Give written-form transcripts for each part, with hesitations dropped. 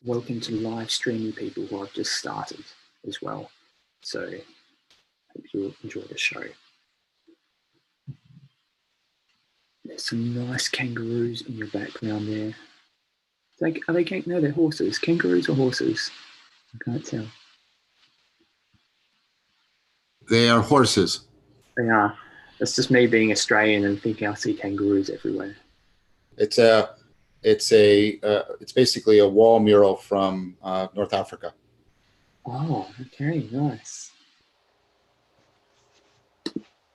welcome to live streaming people who have just started as well. So hope you'll enjoy the show. There's some nice kangaroos in your background there. Are they no, they're horses. Kangaroos or horses? I can't tell. They are horses. They are. That's just me being Australian and thinking I see kangaroos everywhere. It's basically a wall mural from North Africa. Oh, okay, nice.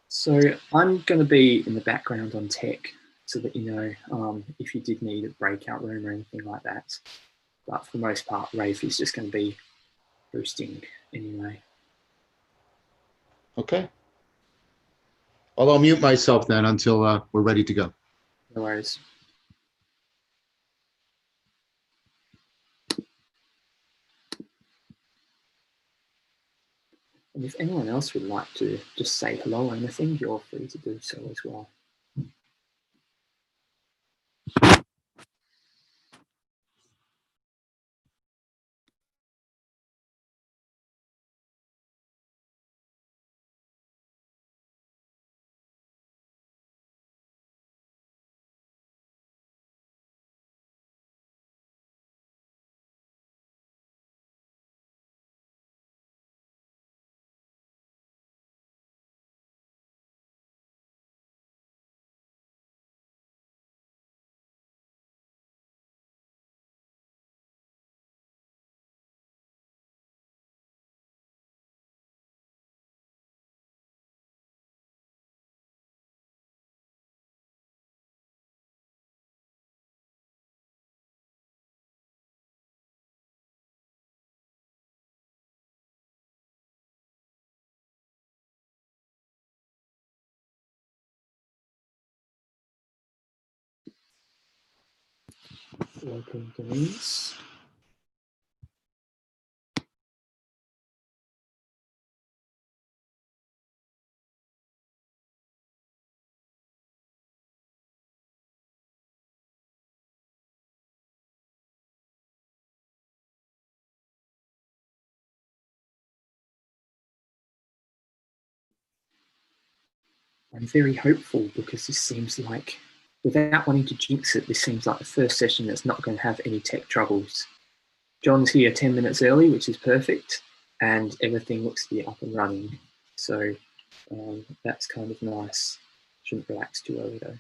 So I'm going to be in the background on tech so that you know if you did need a breakout room or anything like that. But for the most part, Rafe is just going to be boosting anyway. Okay. I'll mute myself then until we're ready to go. No worries. And if anyone else would like to just say hello or anything, you're free to do so as well. Welcome, Denise. I'm very hopeful because this seems like, without wanting to jinx it, this seems like the first session that's not going to have any tech troubles. John's here 10 minutes early, which is perfect, and everything looks to be up and running. So that's kind of nice. Shouldn't relax too early though.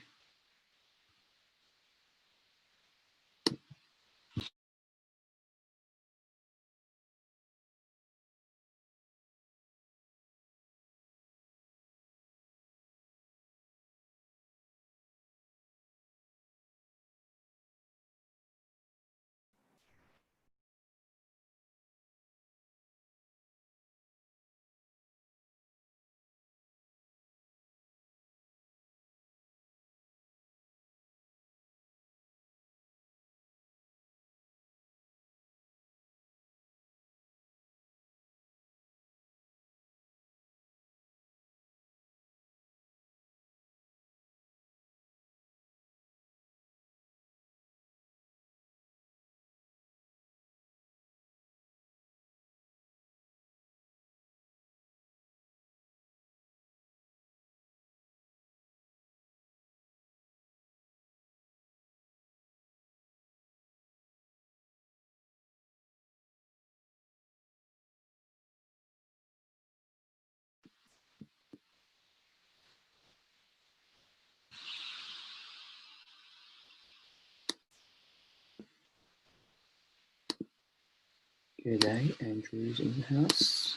Good day, Andrew's in the house.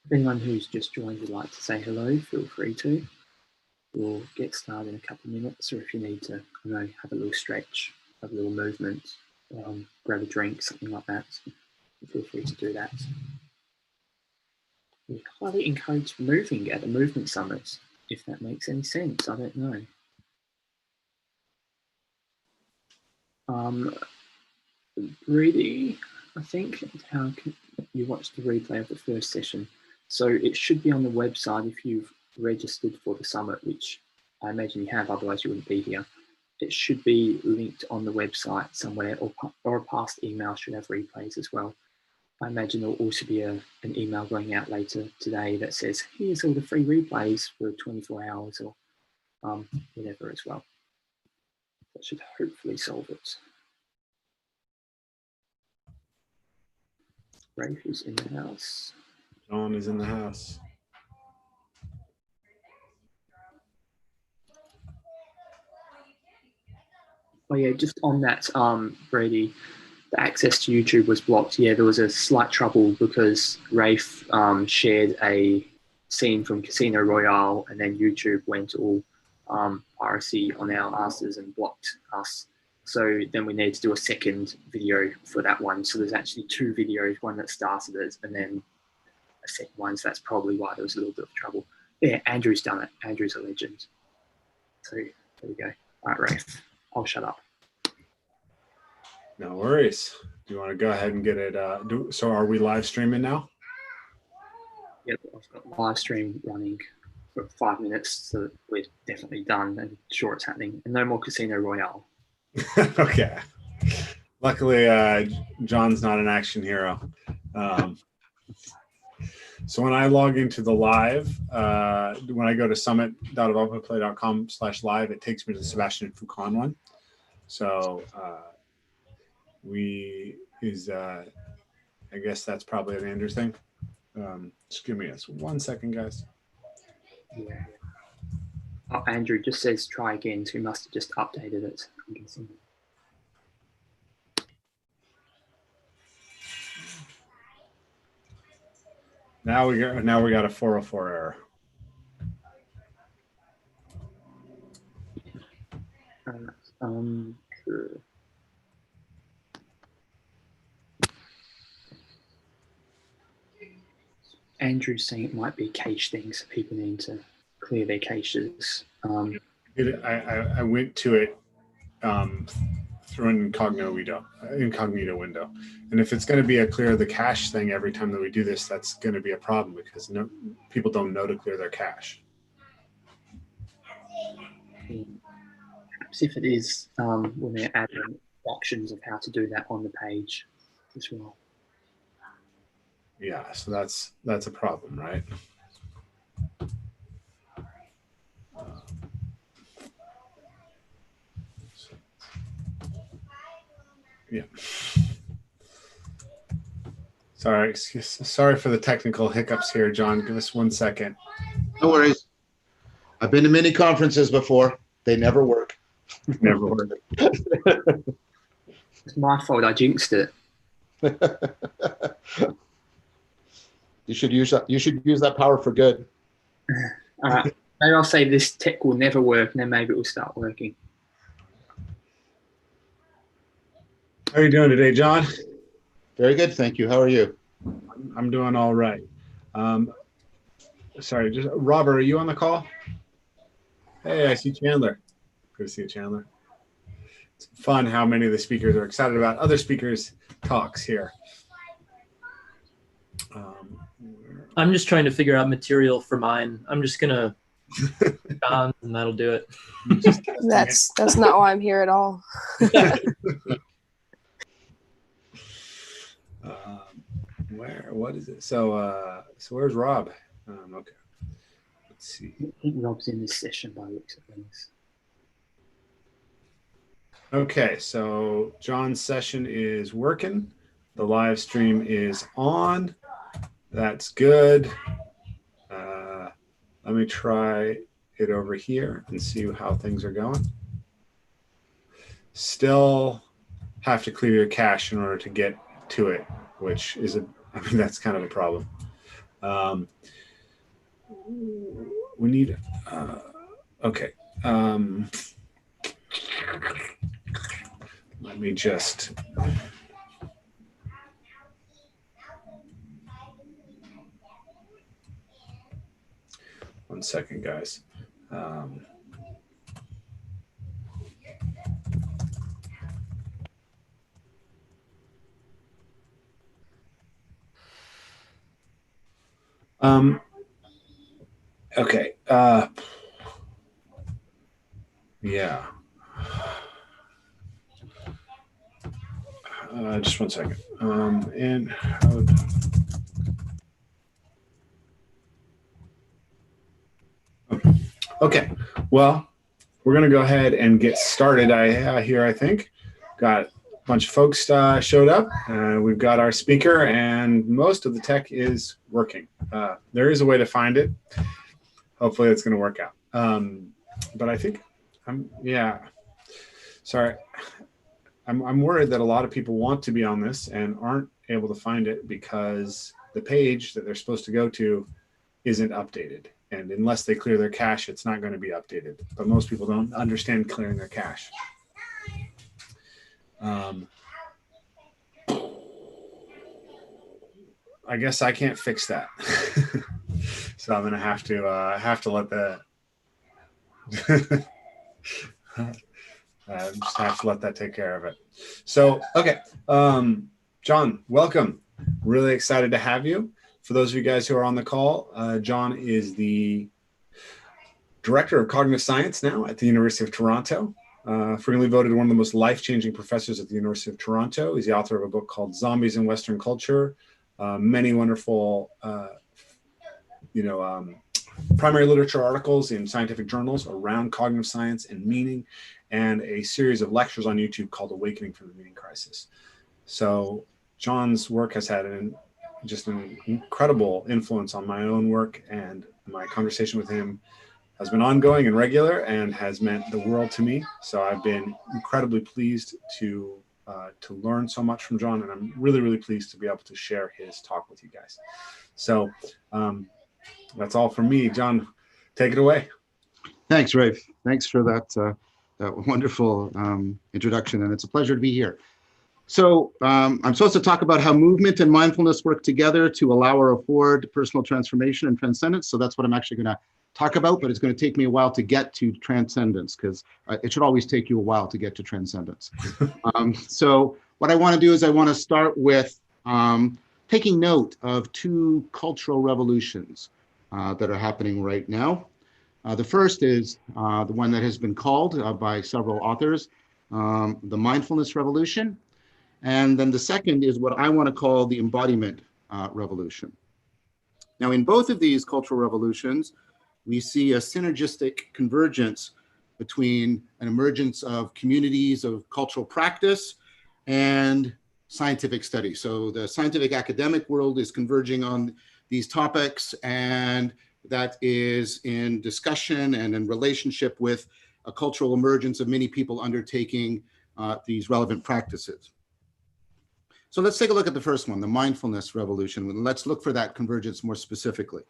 If anyone who's just joined would like to say hello, feel free to. we'll get started in a couple of minutes, or if you need to, I know, have a little stretch, have a little movement, grab a drink, something like that, feel free to do that. We highly encourage moving at the movement summit, if that makes any sense. I don't know. Really, I think, how can you watch the replay of the first session? So it should be on the website if you've registered for the summit, which I imagine you have, otherwise you wouldn't be here. It should be linked on the website somewhere, or a past email should have replays as well. I imagine there'll also be an email going out later today that says, here's all the free replays for 24 hours or whatever as well. That should hopefully solve it. Rafe is in the house. John is in the house. Oh yeah, just on that, Brady, the access to YouTube was blocked. Yeah, there was a slight trouble because Rafe shared a scene from Casino Royale, and then YouTube went all piracy on our asses and blocked us. So then we need to do a second video for that one. So there's actually two videos, one that started it and then a second one. So that's probably why there was a little bit of trouble. Yeah, Andrew's done it. Andrew's a legend. So there we go. All right, Rafe, I'll shut up. No worries. Do you want to go ahead and get it? So are we live streaming now? Yep, I've got the live stream running for 5 minutes, so we're definitely done and sure it's happening. And no more Casino Royale. Okay. Luckily, John's not an action hero. So when I log into the live, when I go to summit.evolveplay.com/live, it takes me to the Sebastian Foucault one. So I guess that's probably an Andrew thing. Just give me 1 second, guys. Yeah. Oh, Andrew just says try again, so he must have just updated it, I'm guessing. Now we got a 404 error. Sure. Andrew's saying it might be a cache thing, so people need to clear their caches. I went to it through an incognito window, and if it's going to be a clear the cache thing every time that we do this, that's going to be a problem because people don't know to clear their cache. Perhaps if it is, when they're adding options of how to do that on the page as well. Yeah, so that's a problem, right? Yeah. Sorry for the technical hiccups here, John. Give us 1 second. No worries. I've been to many conferences before. They never work. Never work. It's my fault. I jinxed it. You should use that power for good. All right. Maybe I'll say this tech will never work, and then maybe it will start working. How are you doing today, John? Very good, thank you. How are you? I'm doing all right. Sorry, just Robert, are you on the call? Hey, I see Chandler. Good to see you, Chandler. It's fun how many of the speakers are excited about other speakers' talks here. I'm just trying to figure out material for mine. I'm just gonna on and that'll do it. That's not why I'm here at all. What is it? So where's Rob? Okay, let's see. I think Rob's in this session by the looks of things. Okay, so John's session is working. The live stream is on. That's good. Let me try it over here and see how things are going. Still have to clear your cache in order to get to it, which is that's kind of a problem. We need, Okay. Let me just. One second, guys. Okay. Yeah. Just one second. And how? Okay. Well, we're going to go ahead and get started. I think got a bunch of folks showed up. We've got our speaker, and most of the tech is working. There is a way to find it. Hopefully, it's going to work out. But I think sorry. I'm worried that a lot of people want to be on this and aren't able to find it because the page that they're supposed to go to isn't updated. And unless they clear their cache, it's not going to be updated. But most people don't understand clearing their cache. I guess I can't fix that. So I'm going to have to let that just have to let that take care of it. So, okay. John, welcome. Really excited to have you. For those of you guys who are on the call, John is the Director of Cognitive Science now at the University of Toronto. Frequently voted one of the most life-changing professors at the University of Toronto. He's the author of a book called Zombies in Western Culture. Many wonderful, primary literature articles in scientific journals around cognitive science and meaning, and a series of lectures on YouTube called Awakening from the Meaning Crisis. So John's work has had just an incredible influence on my own work, and my conversation with him has been ongoing and regular and has meant the world to me. So I've been incredibly pleased to learn so much from John, and I'm really, really pleased to be able to share his talk with you guys. So that's all from me. John, take it away. Thanks, Rafe. Thanks for that wonderful introduction, and it's a pleasure to be here. So I'm supposed to talk about how movement and mindfulness work together to allow or afford personal transformation and transcendence. So that's what I'm actually going to talk about, but it's going to take me a while to get to transcendence, because it should always take you a while to get to transcendence. So what I want to do is I want to start with taking note of two cultural revolutions that are happening right now. The first is the one that has been called by several authors, the Mindfulness Revolution. And then the second is what I want to call the Embodiment Revolution. Now, in both of these cultural revolutions, we see a synergistic convergence between an emergence of communities of cultural practice and scientific study. So the scientific academic world is converging on these topics, and that is in discussion and in relationship with a cultural emergence of many people undertaking these relevant practices. So let's take a look at the first one, the mindfulness revolution. Let's look for that convergence more specifically.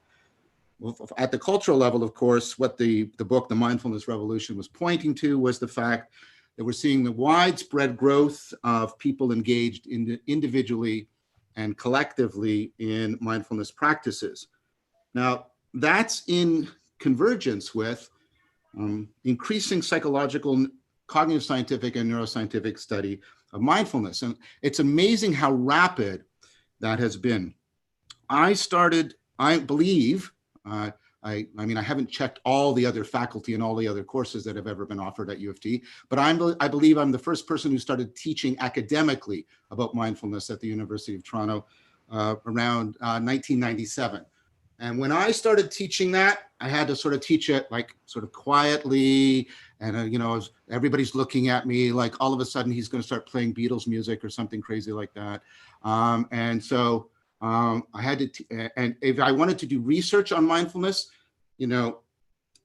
Well, at the cultural level, of course, what the book, The Mindfulness Revolution, was pointing to was the fact that we're seeing the widespread growth of people engaged individually and collectively in mindfulness practices. Now, that's in convergence with increasing psychological, cognitive scientific, and neuroscientific study of mindfulness. And it's amazing how rapid that has been. I believe, I haven't checked all the other faculty and all the other courses that have ever been offered at U of T, but I believe I'm the first person who started teaching academically about mindfulness at the University of Toronto around 1997. And when I started teaching that, I had to sort of teach it like sort of quietly, and everybody's looking at me like all of a sudden he's going to start playing Beatles music or something crazy like that. And so I had to, and if I wanted to do research on mindfulness, it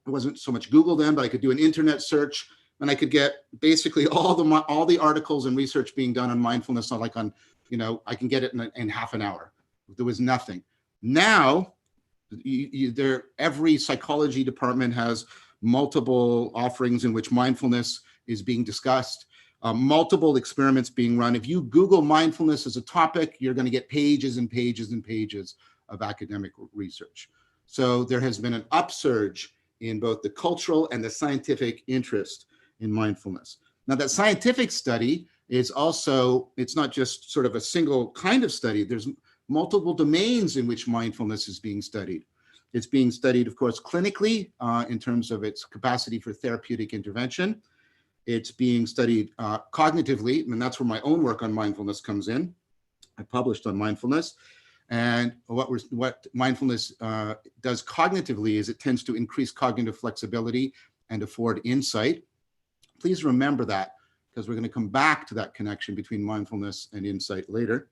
wasn't so much Google then, but I could do an internet search, and I could get basically all the articles and research being done on mindfulness I can get it in half an hour. There was nothing. Now, every psychology department has multiple offerings in which mindfulness is being discussed, multiple experiments being run. If you Google mindfulness as a topic, you're going to get pages and pages and pages of academic research. So there has been an upsurge in both the cultural and the scientific interest in mindfulness. Now, that scientific study is also, it's not just sort of a single kind of study. There's multiple domains in which mindfulness is being studied. It's being studied, of course, clinically in terms of its capacity for therapeutic intervention. It's being studied cognitively, and that's where my own work on mindfulness comes in. I published on mindfulness. And what mindfulness does cognitively is it tends to increase cognitive flexibility and afford insight. Please remember that, because we're going to come back to that connection between mindfulness and insight later.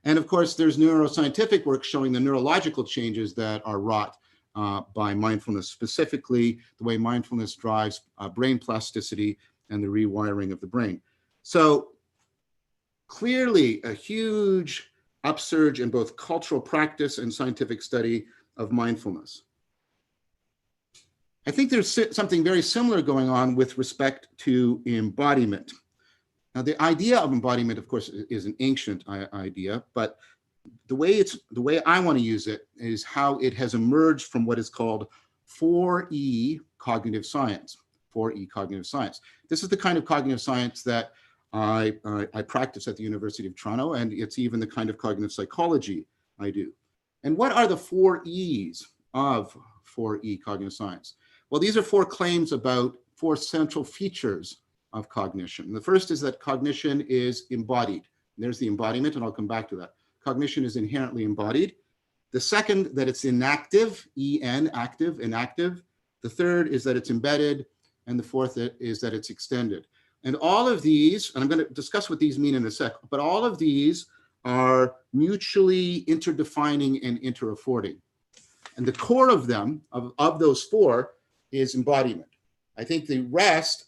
And of course, there's neuroscientific work showing the neurological changes that are wrought by mindfulness, specifically the way mindfulness drives brain plasticity and the rewiring of the brain. So clearly a huge upsurge in both cultural practice and scientific study of mindfulness. I think there's something very similar going on with respect to embodiment. Now, the idea of embodiment, of course, is an ancient idea, but the way I want to use it is how it has emerged from what is called 4E cognitive science. 4E cognitive science. This is the kind of cognitive science that I practice at the University of Toronto, and it's even the kind of cognitive psychology I do. And what are the 4 E's of 4E cognitive science? Well, these are 4 claims about 4 central features of cognition. The first is that cognition is embodied. There's the embodiment, and I'll come back to that. Cognition is inherently embodied. The second, that it's inactive, E-N, active, inactive. The third is that it's embedded. And the fourth is that it's extended. And all of these, and I'm going to discuss what these mean in a sec, but all of these are mutually interdefining and interaffording. And the core of them, of those 4, is embodiment. I think the rest,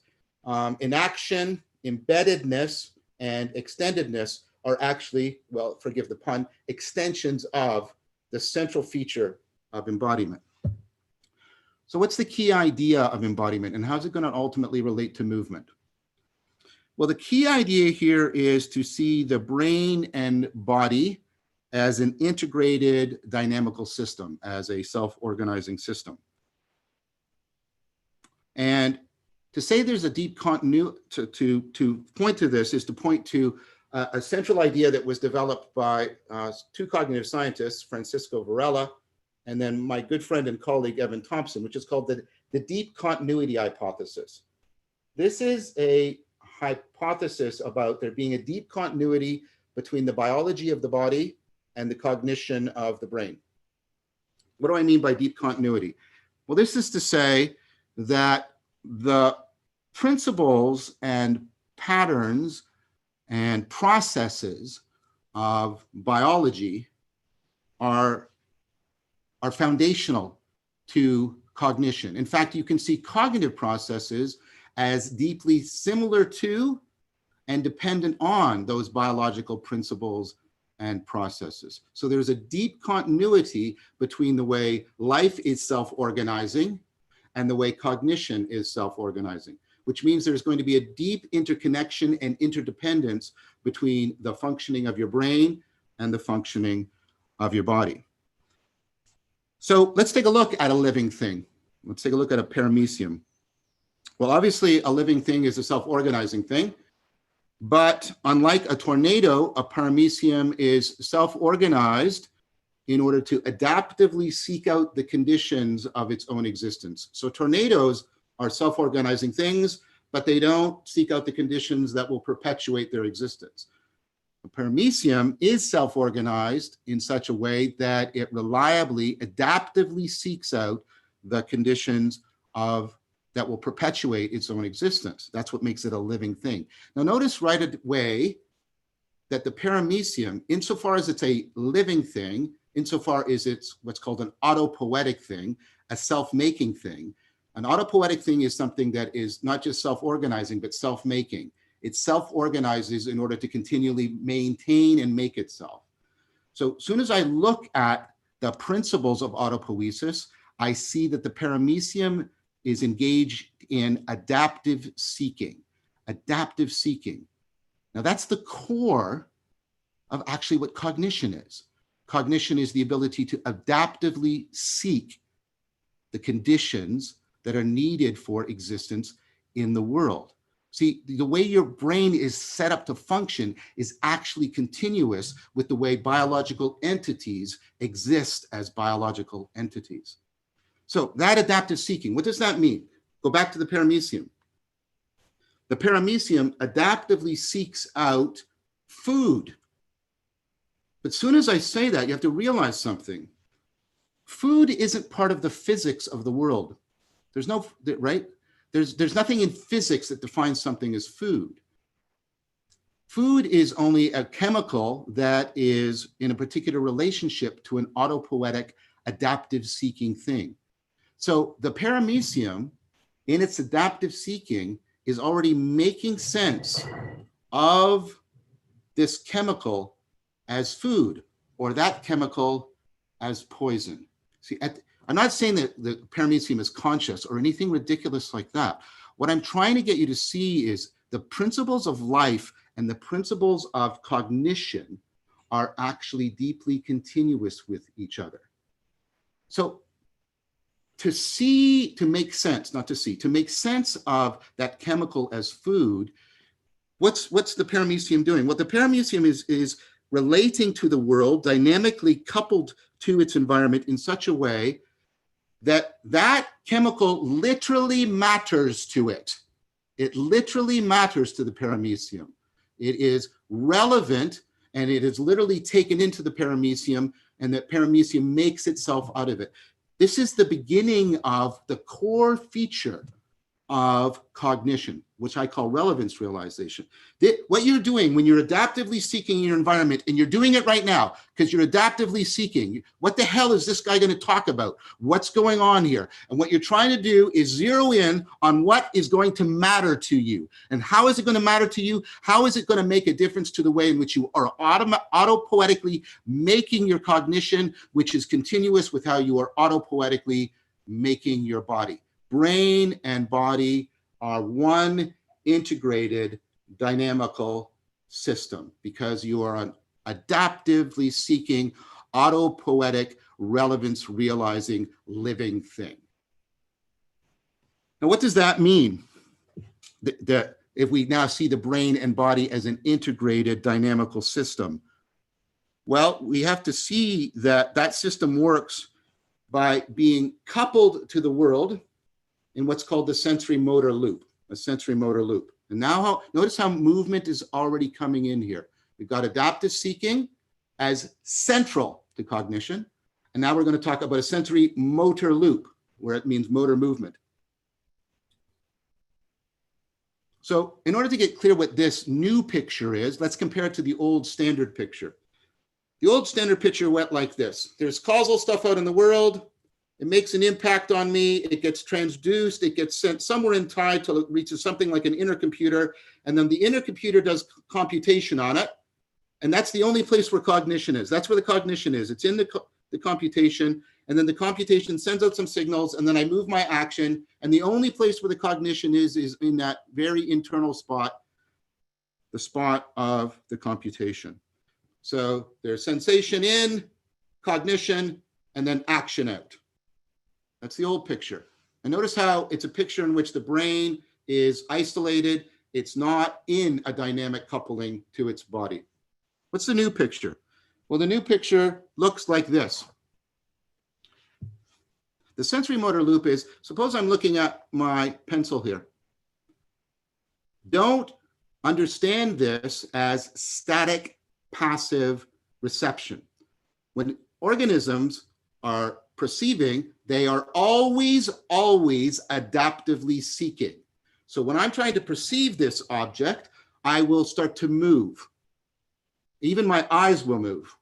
inaction, embeddedness, and extendedness are actually, well, forgive the pun, extensions of the central feature of embodiment. So what's the key idea of embodiment, and how's it going to ultimately relate to movement? Well, the key idea here is to see the brain and body as an integrated dynamical system, as a self-organizing system. And to say there's a deep continuity, to point to this is to point to a central idea that was developed by 2 cognitive scientists, Francisco Varela, and then my good friend and colleague, Evan Thompson, which is called the deep continuity hypothesis. This is a hypothesis about there being a deep continuity between the biology of the body and the cognition of the brain. What do I mean by deep continuity? Well, this is to say that the principles and patterns and processes of biology are foundational to cognition. In fact, you can see cognitive processes as deeply similar to and dependent on those biological principles and processes. So there's a deep continuity between the way life is self-organizing and the way cognition is self-organizing, which means there's going to be a deep interconnection and interdependence between the functioning of your brain and the functioning of your body. So let's take a look at a living thing. Let's take a look at a paramecium. Well, obviously a living thing is a self-organizing thing, but unlike a tornado, a paramecium is self-organized in order to adaptively seek out the conditions of its own existence. So tornadoes are self-organizing things, but they don't seek out the conditions that will perpetuate their existence. A paramecium is self-organized in such a way that it reliably, adaptively seeks out the conditions that will perpetuate its own existence. That's what makes it a living thing. Now notice right away that the paramecium, insofar as it's a living thing, insofar as it's what's called an autopoietic thing, a self-making thing. An autopoietic thing is something that is not just self-organizing, but self-making. It self-organizes in order to continually maintain and make itself. So as soon as I look at the principles of autopoiesis, I see that the paramecium is engaged in adaptive seeking. Adaptive seeking. Now that's the core of actually what cognition is. Cognition is the ability to adaptively seek the conditions that are needed for existence in the world. See, the way your brain is set up to function is actually continuous with the way biological entities exist as biological entities. So that adaptive seeking, what does that mean? Go back to the paramecium. The paramecium adaptively seeks out food. But as soon as I say that, you have to realize something. Food isn't part of the physics of the world. There's no, right? There's nothing in physics that defines something as food. Food is only a chemical that is in a particular relationship to an autopoietic, adaptive seeking thing. So the paramecium, in its adaptive seeking, is already making sense of this chemical as food, or that chemical as poison. See, I'm not saying that the paramecium is conscious or anything ridiculous like that. What I'm trying to get you to see is the principles of life and the principles of cognition are actually deeply continuous with each other. So to make sense of that chemical as food, what's the paramecium doing? What the paramecium is relating to the world, dynamically coupled to its environment in such a way that that chemical literally matters to it. It literally matters to the paramecium. It is relevant, and it is literally taken into the paramecium, and that paramecium makes itself out of it. This is the beginning of the core feature of cognition, which I call relevance realization. What you're doing when you're adaptively seeking your environment, and you're doing it right now because you're adaptively seeking, what the hell is this guy going to talk about? What's going on here? And what you're trying to do is zero in on what is going to matter to you. And how is it going to matter to you? How is it going to make a difference to the way in which you are autopoetically making your cognition, which is continuous with how you are autopoetically making your body? Brain and body are one integrated dynamical system because you are an adaptively seeking, autopoetic, relevance realizing living thing. Now, what does that mean? That if we now see the brain and body as an integrated dynamical system? Well, we have to see that that system works by being coupled to the world in what's called the sensory motor loop, a sensory motor loop. And now notice how movement is already coming in here. We've got adaptive seeking as central to cognition. And now we're going to talk about a sensory motor loop, where it means motor movement. So in order to get clear what this new picture is, let's compare it to the old standard picture. The old standard picture went like this. There's causal stuff out in the world. It makes an impact on me. It gets transduced. It gets sent somewhere in time till it reaches something like an inner computer. And then the inner computer does computation on it. And that's the only place where cognition is. That's where the cognition is. It's in the computation. And then the computation sends out some signals. And then I move my action. And the only place where the cognition is in that very internal spot, the spot of the computation. So there's sensation in, cognition, and then action out. That's the old picture. And notice how it's a picture in which the brain is isolated. It's not in a dynamic coupling to its body. What's the new picture? Well, the new picture looks like this. The sensory motor loop is, suppose I'm looking at my pencil here. Don't understand this as static, passive reception. When organisms are perceiving, they are always adaptively seeking. So when I'm trying to perceive this object, I will start to move. Even my eyes will move,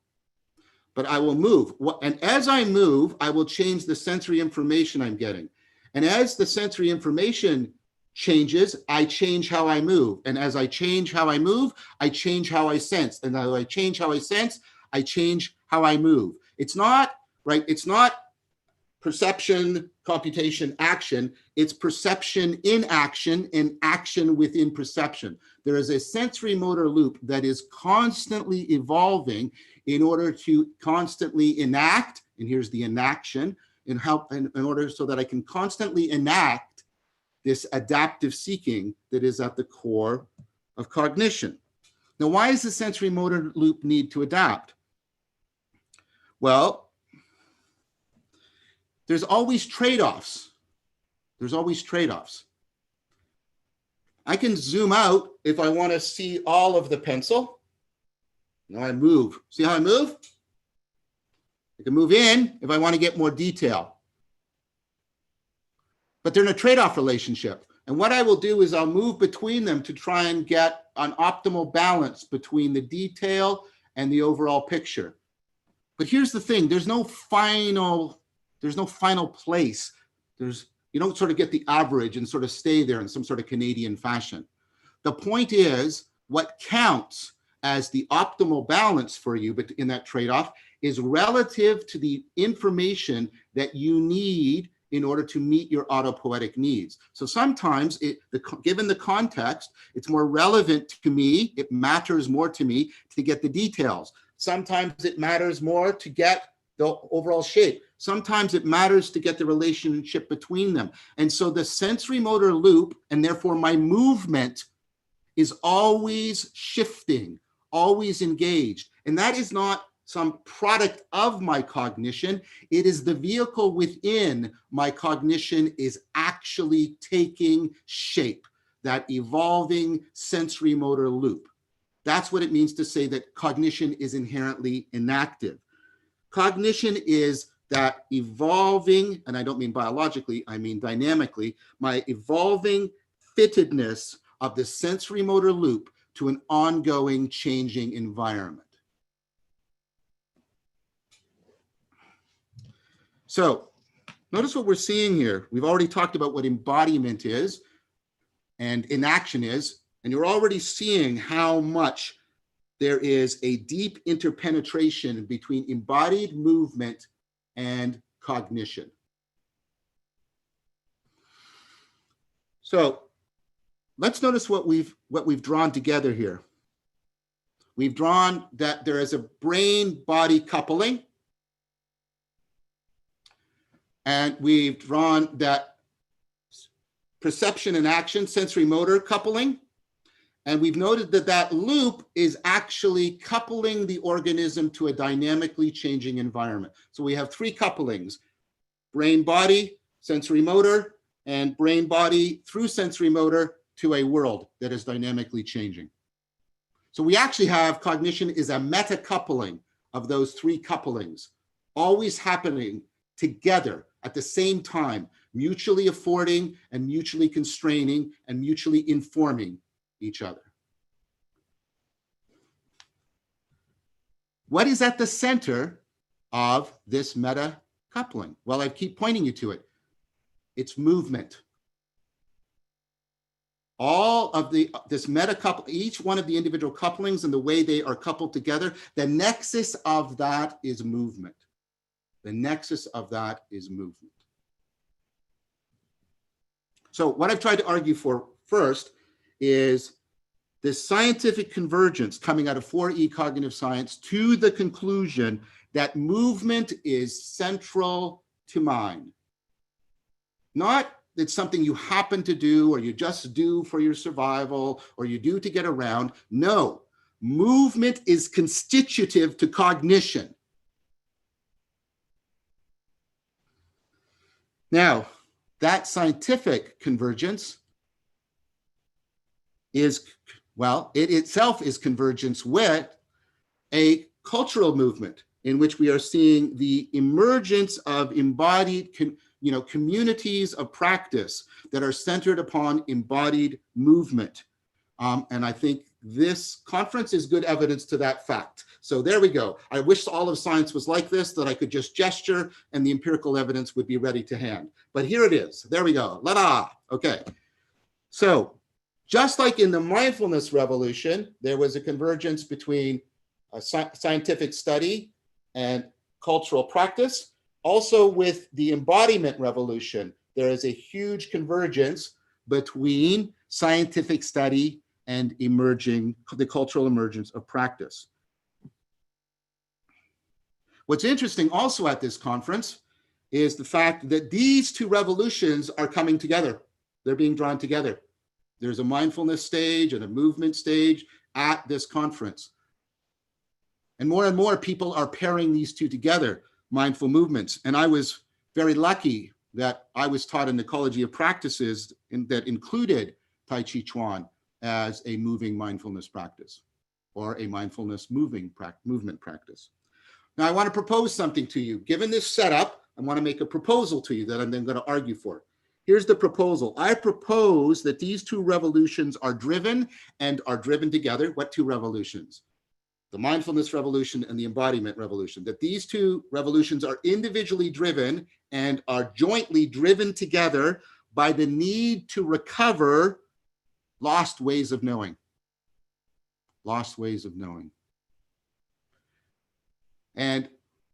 but I will move. And as I move, I will change the sensory information I'm getting. And as the sensory information changes, I change how I move. And as I change how I move, I change how I sense. And as I change how I sense, I change how I move. It's not, right? It's not perception, computation, action. It's perception in action and action within perception. There is a sensory motor loop that is constantly evolving in order to constantly enact, and here's the enaction, in order so that I can constantly enact this adaptive seeking that is at the core of cognition. Now, why does the sensory motor loop need to adapt? Well, there's always trade-offs. There's always trade-offs. I can zoom out if I want to see all of the pencil. Now I move. See how I move? I can move in if I want to get more detail. But they're in a trade-off relationship. And what I will do is I'll move between them to try and get an optimal balance between the detail and the overall picture. But here's the thing, there's no final place. You don't sort of get the average and sort of stay there in some sort of Canadian fashion. The point is, what counts as the optimal balance for you, but in that trade-off, is relative to the information that you need in order to meet your autopoietic needs. So sometimes, given the context, it's more relevant to me, it matters more to me to get the details. Sometimes it matters more to get the overall shape. Sometimes it matters to get the relationship between them. And so the sensory motor loop, and therefore my movement, is always shifting, always engaged. And that is not some product of my cognition. It is the vehicle within my cognition is actually taking shape, that evolving sensory motor loop. That's what it means to say that cognition is inherently inactive. Cognition is that evolving, and I don't mean biologically, I mean dynamically, my evolving fittedness of the sensory motor loop to an ongoing changing environment. So notice what we're seeing here. We've already talked about what embodiment is and inaction is, and you're already seeing how much there is a deep interpenetration between embodied movement and cognition. So let's notice what we've drawn together here. We've drawn that there is a brain-body coupling, and we've drawn that perception and action, sensory motor coupling. And we've noted that that loop is actually coupling the organism to a dynamically changing environment. So we have three couplings: brain-body, sensory motor, and brain-body through sensory motor to a world that is dynamically changing. So we actually have cognition is a meta-coupling of those three couplings, always happening together at the same time, mutually affording and mutually constraining and mutually informing each other. What is at the center of this meta coupling? Well, I keep pointing you to it. It's movement. All of this meta couple, each one of the individual couplings and the way they are coupled together, the nexus of that is movement. The nexus of that is movement. So what I've tried to argue for first is this scientific convergence coming out of 4E cognitive science to the conclusion that movement is central to mind. Not it's something you happen to do or you just do for your survival or you do to get around. No, movement is constitutive to cognition. Now, that scientific convergence is, well, it itself is convergence with a cultural movement in which we are seeing the emergence of embodied communities of practice that are centered upon embodied movement. And I think this conference is good evidence to that fact. So there we go. I wish all of science was like this, that I could just gesture and the empirical evidence would be ready to hand. But here it is. There we go. La-da. Okay. So just like in the mindfulness revolution, there was a convergence between a scientific study and cultural practice. Also with the Embodiment Revolution, there is a huge convergence between scientific study and the cultural emergence of practice. What's interesting also at this conference is the fact that these two revolutions are coming together. They're being drawn together. There's a mindfulness stage and a movement stage at this conference. And more people are pairing these two together, mindful movements. And I was very lucky that I was taught an ecology of practices that included Tai Chi Chuan as a moving mindfulness practice or a mindfulness movement practice. Now, I want to propose something to you. Given this setup, I want to make a proposal to you that I'm then going to argue for. Here's the proposal. I propose that these two revolutions are driven together. What two revolutions? The mindfulness revolution and the embodiment revolution. That these two revolutions are individually driven and are jointly driven together by the need to recover lost ways of knowing. Lost ways of knowing. And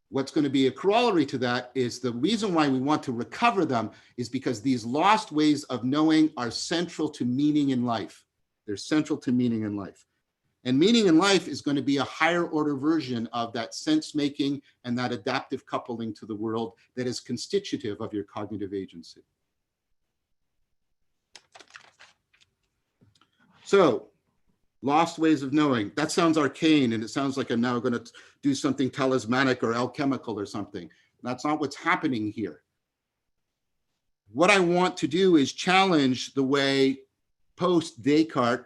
what's going to be a corollary to that is the reason why we want to recover them is because these lost ways of knowing are central to meaning in life. They're central to meaning in life. And meaning in life is going to be a higher order version of that sense making and that adaptive coupling to the world that is constitutive of your cognitive agency. So, lost ways of knowing. That sounds arcane, and it sounds like I'm now going to do something talismanic or alchemical or something. That's not what's happening here. What I want to do is challenge the way post-Descartes,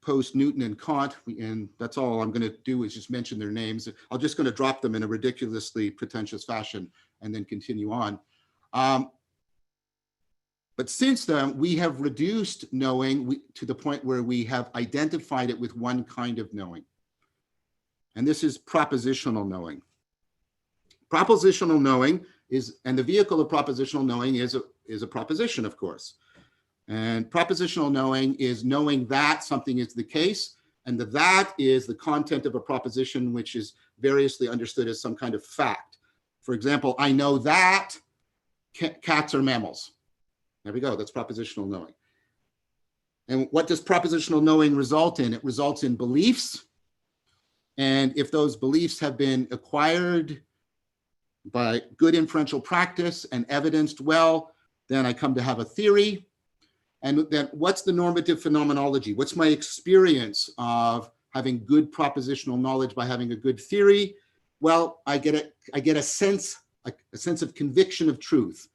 post-Newton and Kant, and that's all I'm going to do is just mention their names. I'm just going to drop them in a ridiculously pretentious fashion and then continue on. But since then, we have reduced knowing to the point where we have identified it with one kind of knowing. And this is propositional knowing. Propositional knowing is, and the vehicle of propositional knowing is a proposition, of course. And propositional knowing is knowing that something is the case, and that is the content of a proposition, which is variously understood as some kind of fact. For example, I know that cats are mammals. There we go, that's propositional knowing. And what does propositional knowing result in? It results in beliefs. And if those beliefs have been acquired by good inferential practice and evidenced well, then I come to have a theory. And then what's the normative phenomenology? What's my experience of having good propositional knowledge by having a good theory? Well, I get a sense of conviction of truth.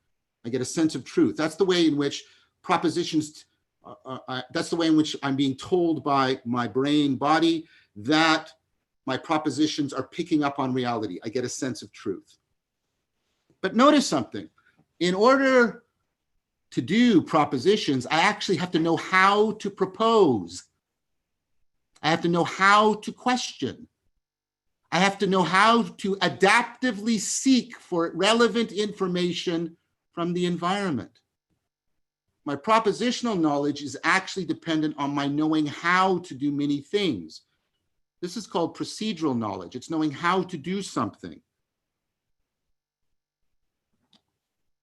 I get a sense of truth. That's the way in which propositions, that's the way in which I'm being told by my brain body that my propositions are picking up on reality. I get a sense of truth. But notice something. In order to do propositions, I actually have to know how to propose. I have to know how to question. I have to know how to adaptively seek for relevant information from the environment. My propositional knowledge is actually dependent on my knowing how to do many things. This is called procedural knowledge. It's knowing how to do something.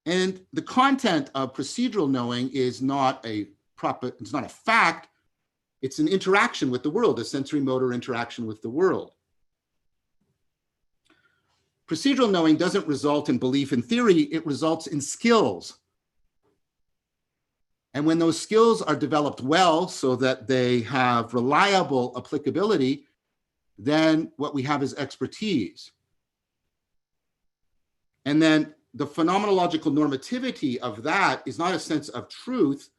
And the content of procedural knowing is not it's not a fact, it's an interaction with the world, a sensory motor interaction with the world. Procedural knowing doesn't result in belief in theory, it results in skills. And when those skills are developed well so that they have reliable applicability, then what we have is expertise. And then the phenomenological normativity of that is not a sense of truth.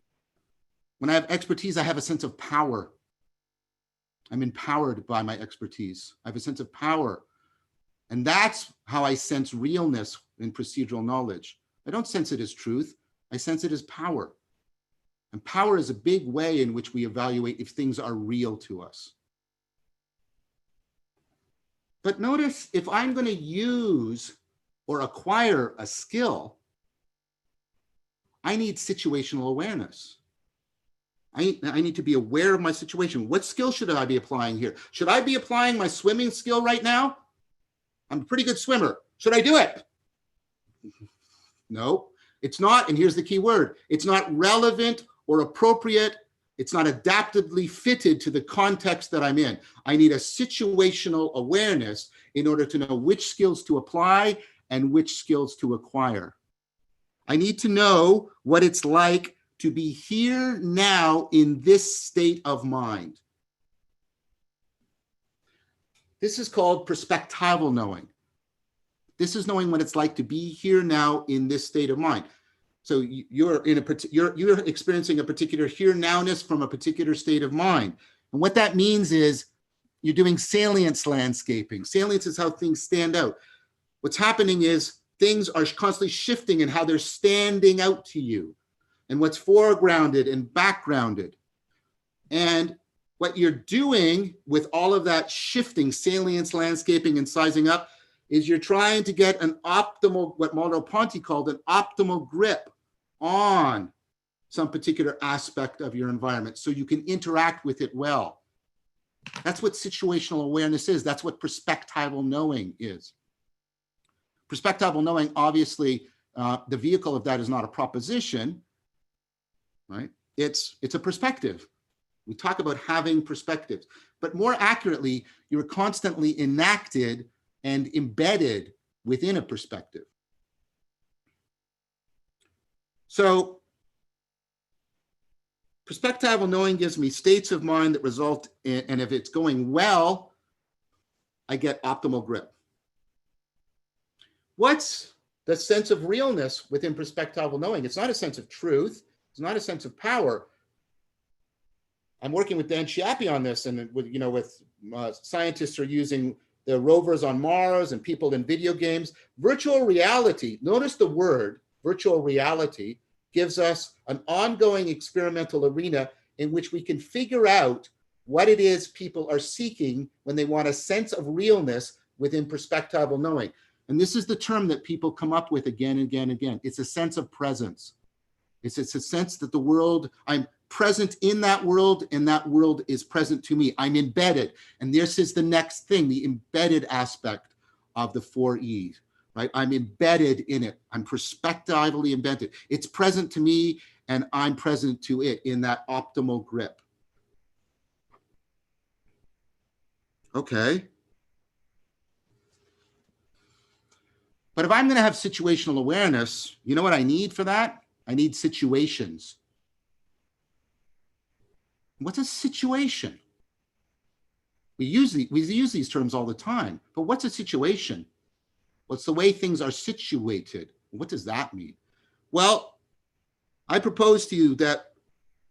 When I have expertise, I have a sense of power. I'm empowered by my expertise. I have a sense of power. And that's how I sense realness in procedural knowledge. I don't sense it as truth. I sense it as power. And power is a big way in which we evaluate if things are real to us. But notice, if I'm going to use or acquire a skill, I need situational awareness. I need to be aware of my situation. What skill should I be applying here? Should I be applying my swimming skill right now? I'm a pretty good swimmer. Should I do it? No, it's not. And here's the key word. It's not relevant or appropriate. It's not adaptively fitted to the context that I'm in. I need a situational awareness in order to know which skills to apply and which skills to acquire. I need to know what it's like to be here now in this state of mind. This is called perspectival knowing. This is knowing what it's like to be here now in this state of mind. So you're experiencing a particular here nowness from a particular state of mind. And what that means is you're doing salience landscaping. Salience is how things stand out. What's happening is things are constantly shifting in how they're standing out to you, and what's foregrounded and backgrounded. And what you're doing with all of that shifting, salience landscaping and sizing up, is you're trying to get an optimal, what Merleau-Ponty called an optimal grip on some particular aspect of your environment so you can interact with it well. That's what situational awareness is. That's what perspectival knowing is. Perspectival knowing, obviously, the vehicle of that is not a proposition, right? It's a perspective. We talk about having perspectives, but more accurately, you're constantly enacted and embedded within a perspective. So perspectival knowing gives me states of mind that result in, and if it's going well, I get optimal grip. What's the sense of realness within perspectival knowing? It's not a sense of truth. It's not a sense of power. I'm working with Dan Chiappi on this, and with scientists are using the rovers on Mars and people in video games. Virtual reality, notice the word virtual reality, gives us an ongoing experimental arena in which we can figure out what it is people are seeking when they want a sense of realness within perspectival knowing. And this is the term that people come up with again and again and again. It's a sense of presence. It's a sense that the world, I'm present in that world, and that world is present to me. I'm embedded. And this is the next thing, the embedded aspect of the 4 E's, right? I'm embedded in it. I'm perspectively embedded. It's present to me, and I'm present to it in that optimal grip. Okay. But if I'm going to have situational awareness, you know what I need for that? I need situations. What's a situation? We use these terms all the time, but what's a situation? What's the way things are situated? What does that mean? Well, I propose to you that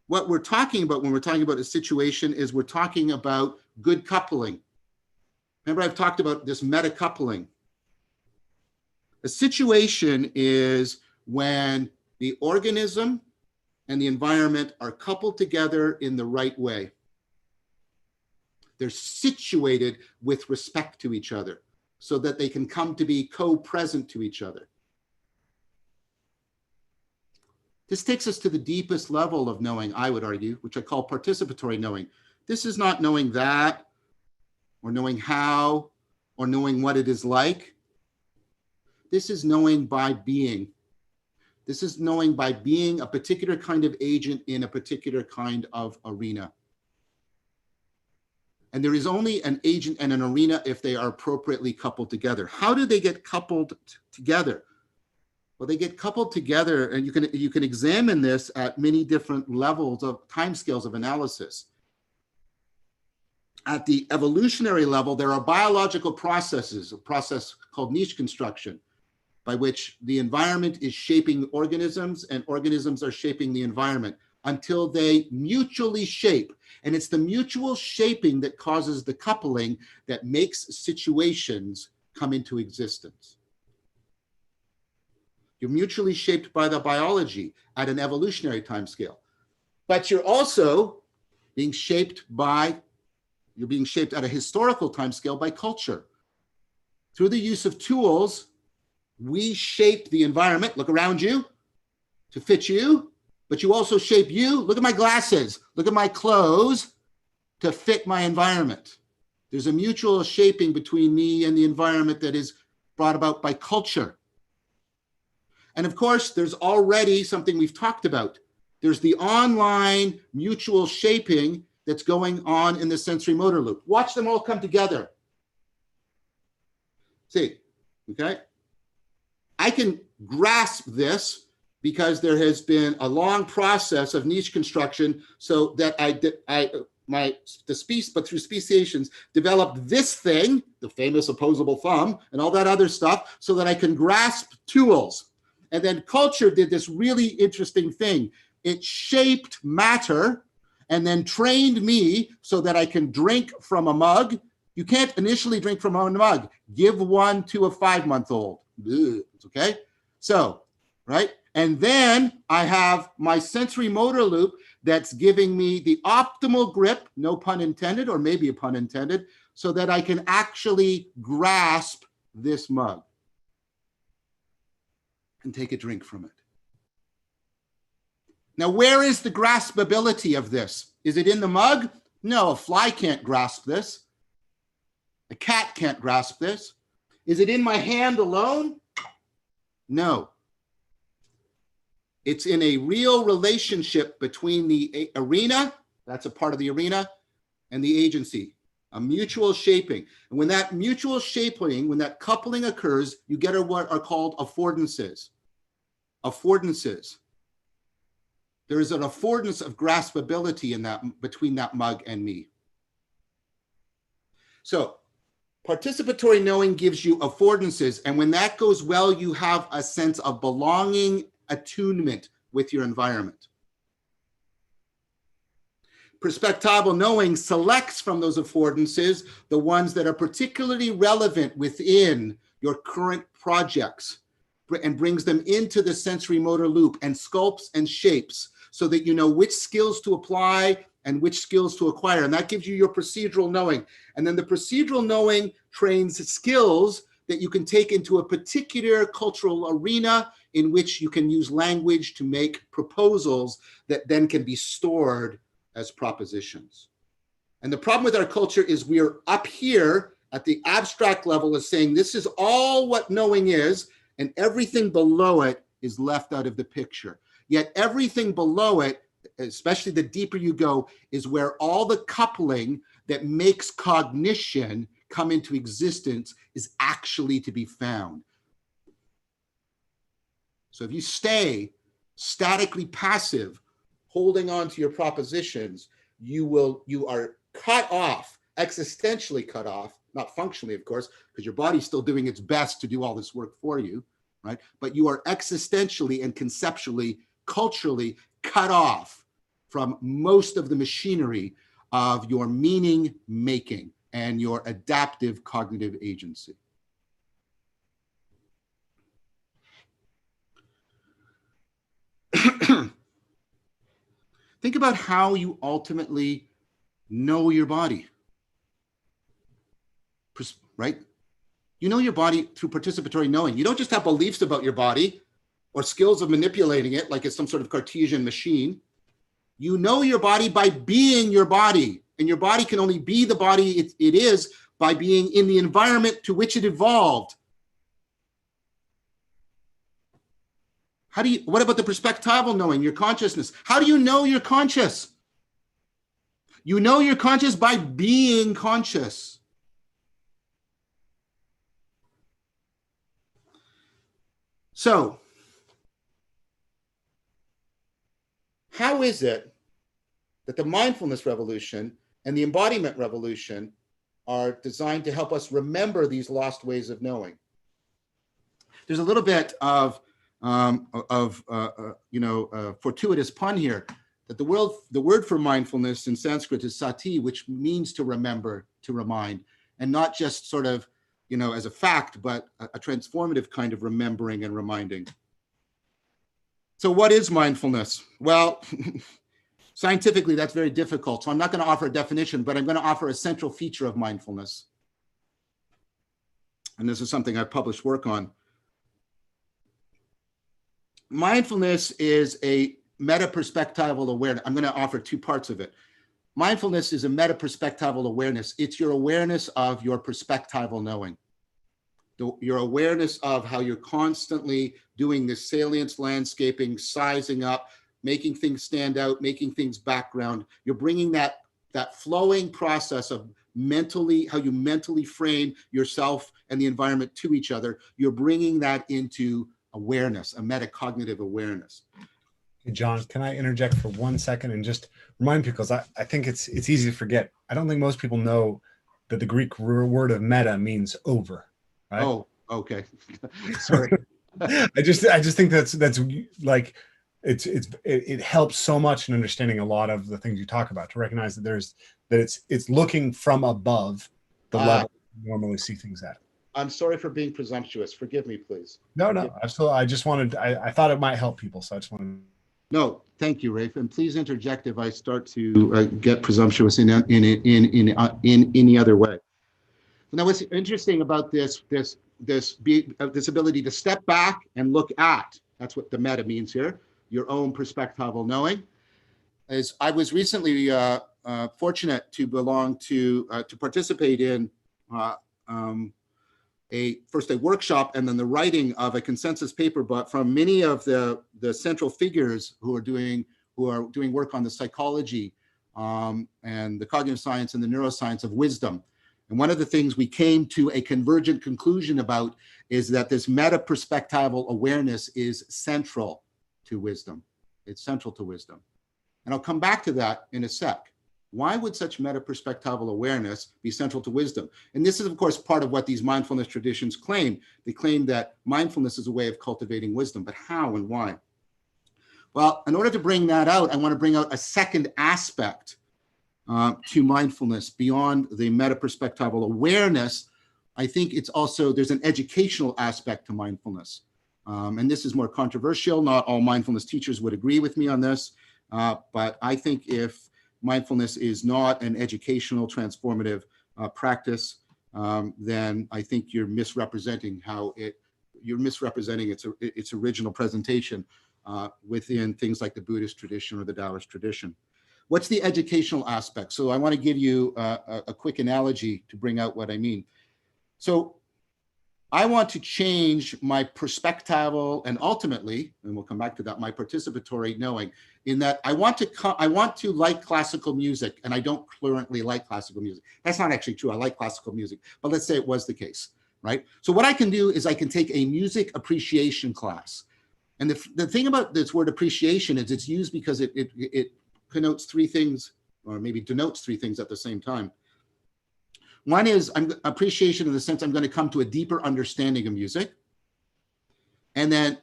what we're talking about when we're talking about a situation is we're talking about good coupling. Remember, I've talked about this meta coupling. A situation is when the organism and the environment are coupled together in the right way. They're situated with respect to each other so that they can come to be co-present to each other. This takes us to the deepest level of knowing, I would argue, which I call participatory knowing. This is not knowing that, or knowing how, or knowing what it is like. This is knowing by being. This is knowing by being a particular kind of agent in a particular kind of arena. And there is only an agent and an arena if they are appropriately coupled together. How do they get coupled together? Well, they get coupled together, and you can examine this at many different levels of timescales of analysis. At the evolutionary level, there are biological processes, a process called niche construction, by which the environment is shaping organisms and organisms are shaping the environment until they mutually shape. And it's the mutual shaping that causes the coupling that makes situations come into existence. You're mutually shaped by the biology at an evolutionary timescale, but you're also being shaped at a historical timescale by culture. Through the use of tools, we shape the environment, look around you, to fit you, but you also shape you. Look at my glasses, look at my clothes, to fit my environment. There's a mutual shaping between me and the environment that is brought about by culture. And of course, there's already something we've talked about. There's the online mutual shaping that's going on in the sensory motor loop. Watch them all come together. See, okay? I can grasp this because there has been a long process of niche construction so that through speciations, developed this thing, the famous opposable thumb and all that other stuff, so that I can grasp tools. And then culture did this really interesting thing. It shaped matter and then trained me so that I can drink from a mug. You can't initially drink from a mug. Give one to a 5-month-old. It's okay? So, right? And then I have my sensory motor loop that's giving me the optimal grip, no pun intended, or maybe a pun intended, so that I can actually grasp this mug and take a drink from it. Now, where is the graspability of this? Is it in the mug? No, a fly can't grasp this. A cat can't grasp this. Is it in my hand alone? No. It's in a real relationship between the arena, that's a part of the arena, and the agency, a mutual shaping. And when that mutual shaping, when that coupling occurs, you get what are called affordances. Affordances. There is an affordance of graspability in that, between that mug and me. So participatory knowing gives you affordances, and when that goes well, you have a sense of belonging, attunement with your environment. Perspectival knowing selects from those affordances the ones that are particularly relevant within your current projects and brings them into the sensory motor loop and sculpts and shapes so that you know which skills to apply and which skills to acquire. And that gives you your procedural knowing. And then the procedural knowing trains skills that you can take into a particular cultural arena in which you can use language to make proposals that then can be stored as propositions. And the problem with our culture is we're up here at the abstract level of saying this is all what knowing is, and everything below it is left out of the picture. Yet everything below it, especially the deeper you go, is where all the coupling that makes cognition come into existence is actually to be found. So if you stay statically passive, holding on to your propositions, you are cut off, existentially cut off, not functionally, of course, because your body's still doing its best to do all this work for you, right? But you are existentially and conceptually, culturally cut off from most of the machinery of your meaning making and your adaptive cognitive agency. Think about how you ultimately know your body, right? You know your body through participatory knowing. You don't just have beliefs about your body or skills of manipulating it like it's some sort of Cartesian machine. You know your body by being your body, and your body can only be the body it is by being in the environment to which it evolved. What about the perspectival knowing, your consciousness? How do you know you're conscious? You know you're conscious by being conscious. So, how is it that the mindfulness revolution and the embodiment revolution are designed to help us remember these lost ways of knowing? There's a little bit of fortuitous pun here, that the word for mindfulness in Sanskrit is sati, which means to remember, to remind, and not just sort of, as a fact, but a transformative kind of remembering and reminding. So what is mindfulness? Well, scientifically, that's very difficult. So I'm not going to offer a definition, but I'm going to offer a central feature of mindfulness. And this is something I've published work on. Mindfulness is a meta-perspectival awareness. I'm going to offer two parts of it. Mindfulness is a meta-perspectival awareness. It's your awareness of your perspectival knowing. your awareness of how you're constantly doing this salience landscaping, sizing up, making things stand out, making things background. You're bringing that flowing process of mentally, how you mentally frame yourself and the environment to each other. You're bringing that into awareness, a metacognitive awareness. Hey, John, can I interject for 1 second and just remind people, because I think it's easy to forget. I don't think most people know that the Greek word of meta means over, right? Oh, okay. Sorry. I just think that's like, it helps so much in understanding a lot of the things you talk about, to recognize that it's looking from above the level you normally see things at. I'm sorry for being presumptuous. Forgive me, please. No, absolutely. I thought it might help people, so I just wanted. No, thank you, Rafe, and please interject if I start to get presumptuous in any other way. Now, what's interesting about this ability to step back and look at, that's what the meta means here, your own perspectival knowing, is I was recently fortunate to belong to participate in first a workshop and then the writing of a consensus paper, but from many of the central figures who are doing work on the psychology and the cognitive science and the neuroscience of wisdom. And one of the things we came to a convergent conclusion about is that this meta-perspectival awareness is central to wisdom. It's central to wisdom. And I'll come back to that in a sec. Why would such meta-perspectival awareness be central to wisdom? And this is, of course, part of what these mindfulness traditions claim. They claim that mindfulness is a way of cultivating wisdom, but how and why? Well, in order to bring that out, I want to bring out a second aspect to mindfulness beyond the meta-perspectival awareness. I think it's also, there's an educational aspect to mindfulness. And this is more controversial. Not all mindfulness teachers would agree with me on this, but I think if mindfulness is not an educational transformative practice, then I think you're misrepresenting its original presentation within things like the Buddhist tradition or the Taoist tradition. What's the educational aspect? So I want to give you a quick analogy to bring out what I mean. So I want to change my perspectival and ultimately, and we'll come back to that, my participatory knowing, in that I want to like classical music, and I don't currently like classical music. That's not actually true. I like classical music, but let's say it was the case, right? So what I can do is I can take a music appreciation class. And the thing about this word appreciation is it's used because it connotes three things, or maybe denotes three things at the same time. One is appreciation in the sense I'm going to come to a deeper understanding of music. And then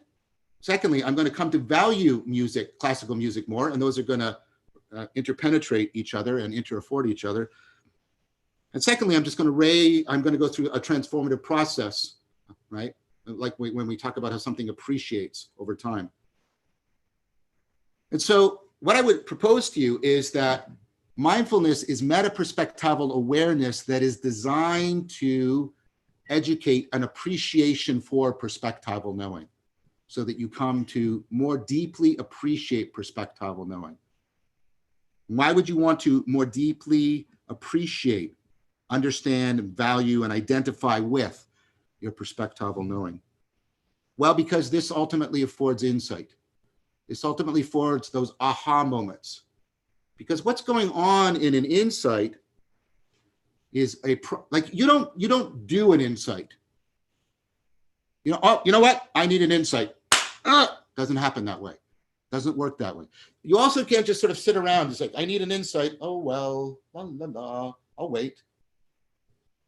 secondly, I'm going to come to value music, classical music more, and those are going to interpenetrate each other and interafford each other. And secondly, I'm going to go through a transformative process, right? Like when we talk about how something appreciates over time. And so what I would propose to you is that mindfulness is meta-perspectival awareness that is designed to educate an appreciation for perspectival knowing, so that you come to more deeply appreciate perspectival knowing. Why would you want to more deeply appreciate, understand, value, and identify with your perspectival knowing? Well, because this ultimately affords insight. This ultimately affords those aha moments. Because what's going on in an insight is you don't do an insight. You know, oh, you know what? I need an insight. Doesn't happen that way. Doesn't work that way. You also can't just sort of sit around and say, I need an insight. Oh, well, la, la, la. I'll wait.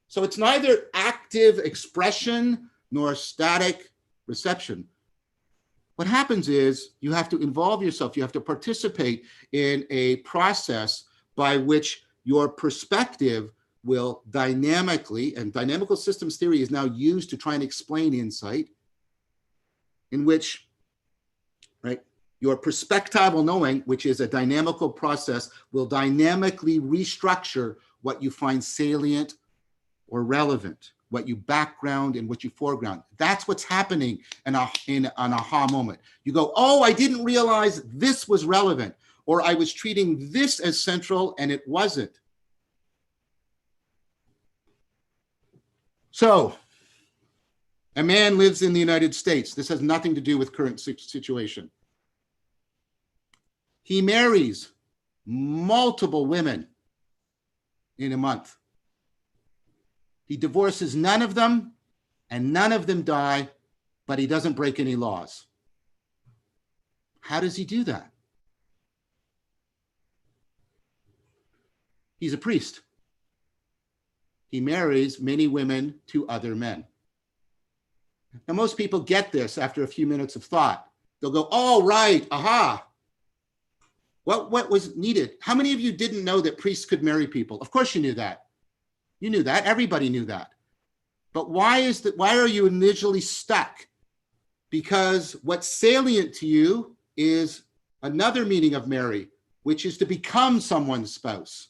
So it's neither active expression nor static reception. What happens is you have to involve yourself. You have to participate in a process by which your perspective will dynamically, and dynamical systems theory is now used to try and explain insight, in which, right, your perspectival knowing, which is a dynamical process, will dynamically restructure what you find salient or relevant, what you background and what you foreground. That's what's happening in an aha moment. You go, oh, I didn't realize this was relevant, or I was treating this as central and it wasn't. So A man lives in the United States. This has nothing to do with current situation. He marries multiple women in a month. He divorces none of them, and none of them die, but he doesn't break any laws. How does he do that? He's a priest. He marries many women to other men. Now, most people get this after a few minutes of thought. They'll go, oh, right, aha. What was needed? How many of you didn't know that priests could marry people? Of course you knew that. You knew that. Everybody knew that. But why are you initially stuck? Because what's salient to you is another meaning of marry, which is to become someone's spouse.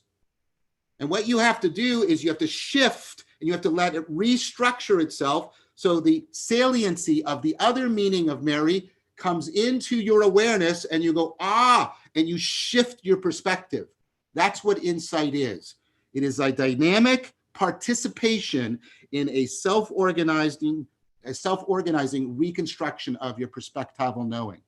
And what you have to do is you have to shift and you have to let it restructure itself so the saliency of the other meaning of marry comes into your awareness and you go, ah, and you shift your perspective. That's what insight is. It is a dynamic participation in a self-organizing reconstruction of your perspectival knowing.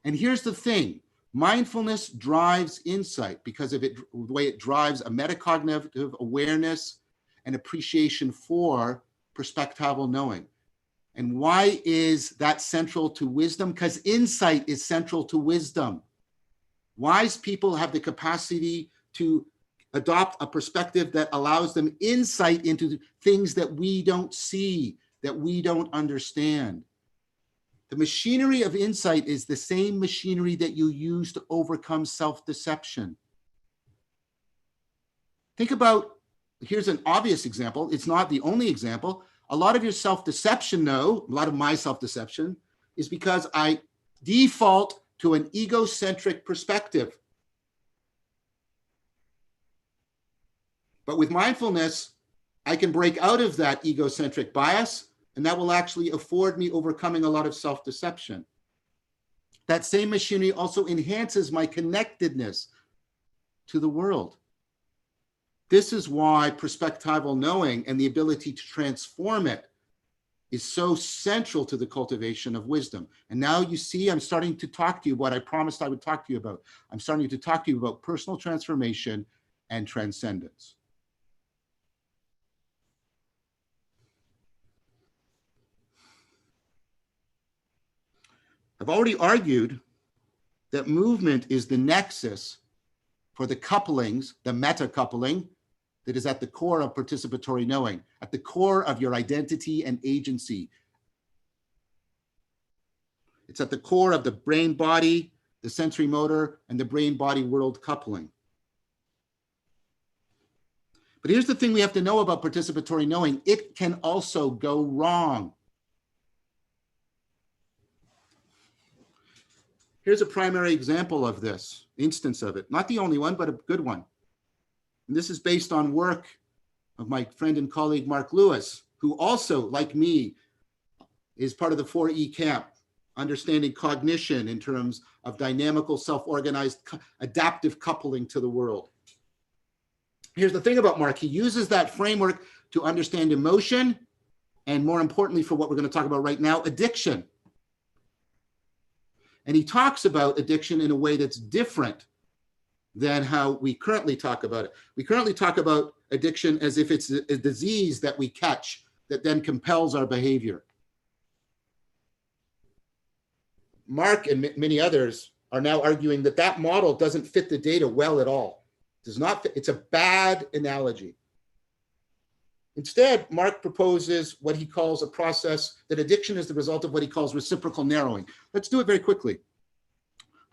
And here's the thing. Mindfulness drives insight because of the way it drives a metacognitive awareness and appreciation for perspectival knowing. And why is that central to wisdom? Because insight is central to wisdom. Wise people have the capacity to adopt a perspective that allows them insight into things that we don't see, that we don't understand. The machinery of insight is the same machinery that you use to overcome self-deception. Think about, here's an obvious example. It's not the only example. A lot of your self-deception, a lot of my self-deception is because I default to an egocentric perspective. But with mindfulness, I can break out of that egocentric bias, and that will actually afford me overcoming a lot of self-deception. That same machinery also enhances my connectedness to the world. This is why perspectival knowing and the ability to transform it is so central to the cultivation of wisdom. And now you see, I'm starting to talk to you what I promised I would talk to you about. I'm starting to talk to you about personal transformation and transcendence. I've already argued that movement is the nexus for the couplings, the meta-coupling, that is at the core of participatory knowing, at the core of your identity and agency. It's at the core of the brain-body, the sensory motor, and the brain-body world coupling. But here's the thing we have to know about participatory knowing. It can also go wrong. Here's a primary example of this, instance of it. Not the only one, but a good one. And this is based on work of my friend and colleague, Mark Lewis, who also, like me, is part of the 4E camp, understanding cognition in terms of dynamical, self-organized, adaptive coupling to the world. Here's the thing about Mark. He uses that framework to understand emotion, and more importantly, for what we're going to talk about right now, addiction. And he talks about addiction in a way that's different than how we currently talk about it. We currently talk about addiction as if it's a disease that we catch that then compels our behavior. Mark and many others are now arguing that that model doesn't fit the data well at all. Does not fit. It's a bad analogy. Instead, Mark proposes what he calls a process that addiction is the result of what he calls reciprocal narrowing. Let's do it very quickly.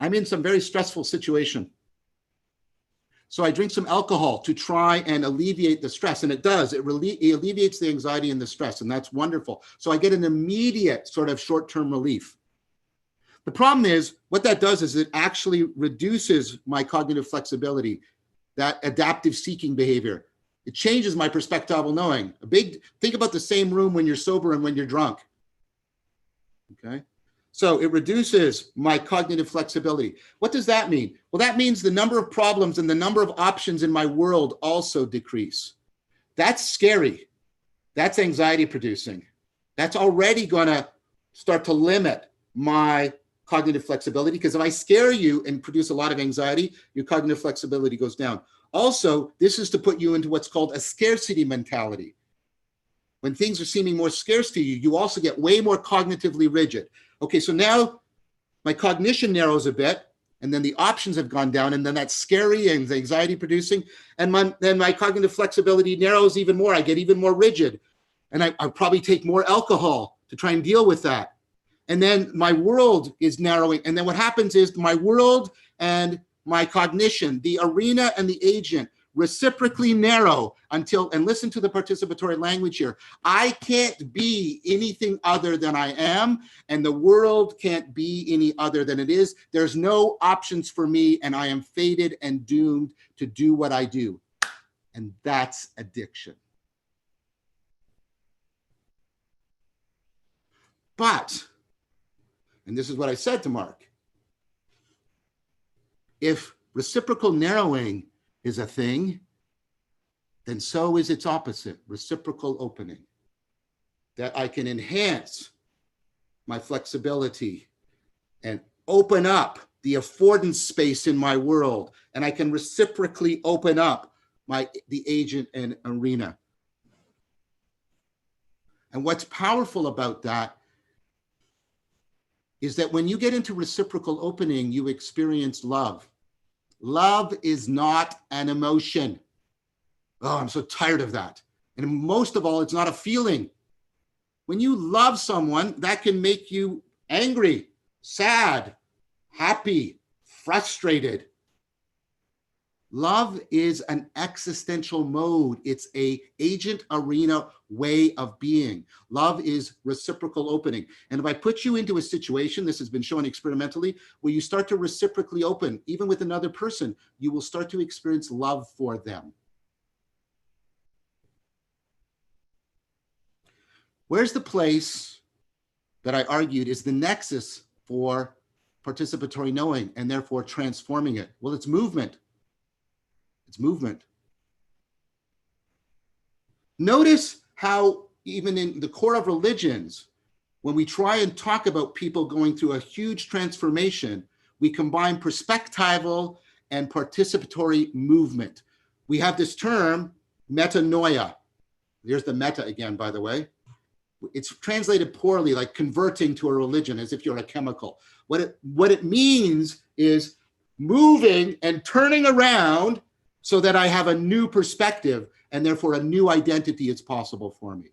I'm in some very stressful situation. So I drink some alcohol to try and alleviate the stress, and it does. It alleviates the anxiety and the stress, and that's wonderful. So I get an immediate sort of short-term relief. The problem is, what that does is it actually reduces my cognitive flexibility, that adaptive seeking behavior. It changes my perspectival knowing. Think about the same room when you're sober and when you're drunk. Okay? So it reduces my cognitive flexibility. What does that mean? Well, that means the number of problems and the number of options in my world also decrease. That's scary. That's anxiety producing. That's already going to start to limit my cognitive flexibility, because if I scare you and produce a lot of anxiety, your cognitive flexibility goes down. Also, this is to put you into what's called a scarcity mentality. When things are seeming more scarce to you, you also get way more cognitively rigid. Okay, so now my cognition narrows a bit, and then the options have gone down, and then that's scary and anxiety producing, and then my cognitive flexibility narrows even more. I get even more rigid, and I probably take more alcohol to try and deal with that. And then my world is narrowing, and then what happens is my world and my cognition, the arena and the agent, reciprocally narrow until, and listen to the participatory language here, I can't be anything other than I am, and the world can't be any other than it is. There's no options for me, and I am fated and doomed to do what I do. And that's addiction. But, and this is what I said to Mark, if reciprocal narrowing is a thing, then so is its opposite, reciprocal opening. That I can enhance my flexibility and open up the affordance space in my world, and I can reciprocally open up the agent and arena. And what's powerful about that is that when you get into reciprocal opening, you experience love. Love is not an emotion. Oh, I'm so tired of that. And most of all, it's not a feeling. When you love someone, that can make you angry, sad, happy, frustrated. Love is an existential mode. It's an agent arena way of being. Love is reciprocal opening. And if I put you into a situation, this has been shown experimentally, where you start to reciprocally open, even with another person, you will start to experience love for them. Where's the place that I argued is the nexus for participatory knowing and therefore transforming it? Well, it's movement. It's movement. Notice how even in the core of religions, when we try and talk about people going through a huge transformation, we combine perspectival and participatory movement. We have this term, metanoia. There's the meta again, by the way. It's translated poorly, like converting to a religion, as if you're a chemical. What it means is moving and turning around so that I have a new perspective, and therefore a new identity is possible for me.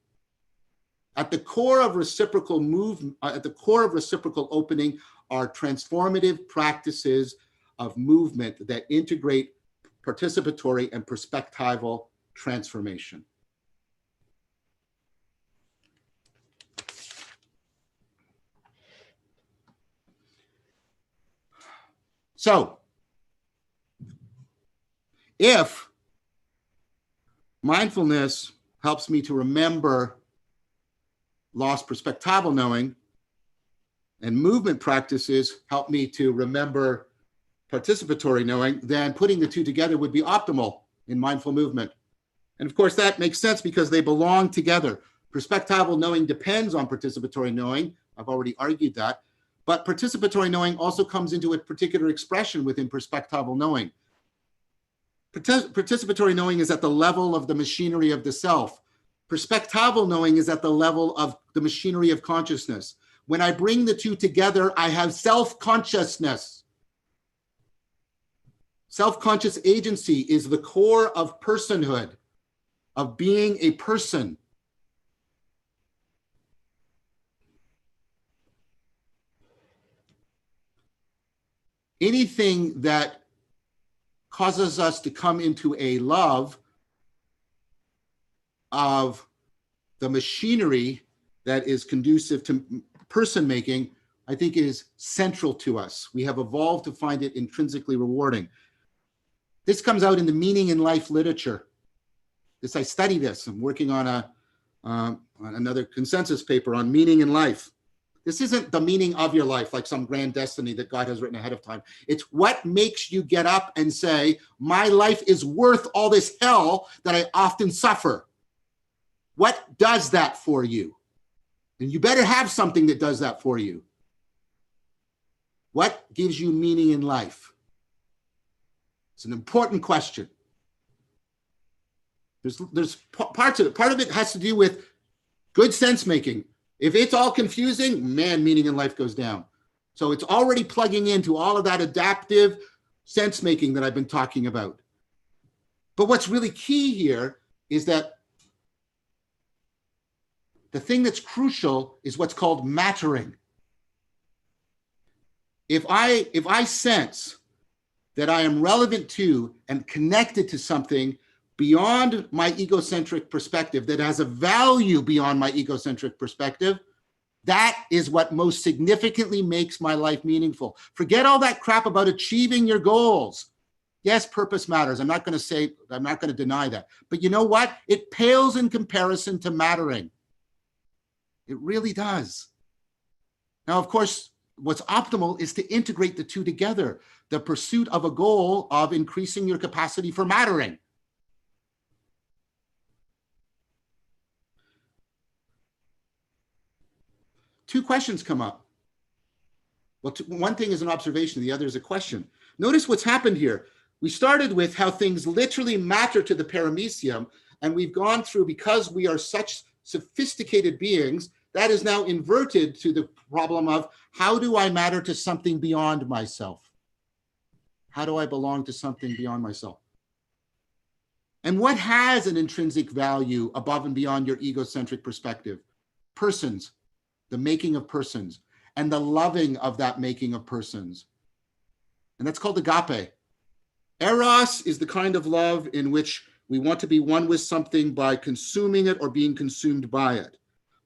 At the core of reciprocal movement, at the core of reciprocal opening are transformative practices of movement that integrate participatory and perspectival transformation. So, if mindfulness helps me to remember lost perspectival knowing, and movement practices help me to remember participatory knowing, then putting the two together would be optimal in mindful movement. And of course, that makes sense because they belong together. Perspectival knowing depends on participatory knowing. I've already argued that. But participatory knowing also comes into a particular expression within perspectival knowing. Participatory knowing is at the level of the machinery of the self. Perspectival knowing is at the level of the machinery of consciousness. When I bring the two together, I have self-consciousness. Self-conscious agency is the core of personhood, of being a person. Anything that causes us to come into a love of the machinery that is conducive to person making, I think is central to us. We have evolved to find it intrinsically rewarding. This comes out in the meaning in life literature. I study this. I'm working on another consensus paper on meaning in life. This isn't the meaning of your life, like some grand destiny that God has written ahead of time. It's what makes you get up and say, my life is worth all this hell that I often suffer. What does that for you? And you better have something that does that for you. What gives you meaning in life? It's an important question. There's parts of it. Part of it has to do with good sense making. If it's all confusing, man, meaning in life goes down. So it's already plugging into all of that adaptive sense making that I've been talking about. But what's really key here is that the thing that's crucial is what's called mattering. If I sense that I am relevant to and connected to something beyond my egocentric perspective, that has a value beyond my egocentric perspective, that is what most significantly makes my life meaningful. Forget all that crap about achieving your goals. Yes, purpose matters. I'm not going to deny that. But you know what? It pales in comparison to mattering. It really does. Now, of course, what's optimal is to integrate the two together. The pursuit of a goal of increasing your capacity for mattering. Two questions come up. Well, one thing is an observation, the other is a question. Notice what's happened here. We started with how things literally matter to the paramecium, and we've gone through, because we are such sophisticated beings, that is now inverted to the problem of how do I matter to something beyond myself? How do I belong to something beyond myself? And what has an intrinsic value above and beyond your egocentric perspective? Persons, the making of persons, and the loving of that making of persons. And that's called agape. Eros is the kind of love in which we want to be one with something by consuming it or being consumed by it.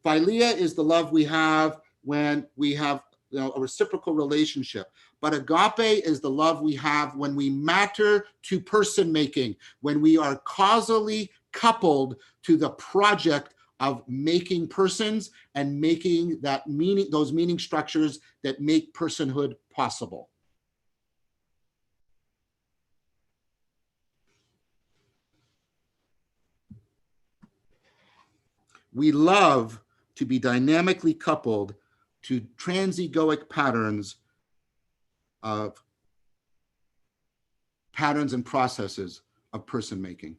Philia is the love we have when we have a reciprocal relationship. But agape is the love we have when we matter to person making, when we are causally coupled to the project of making persons and making that meaning, those meaning structures that make personhood possible. We love to be dynamically coupled to transegoic patterns and processes of person making.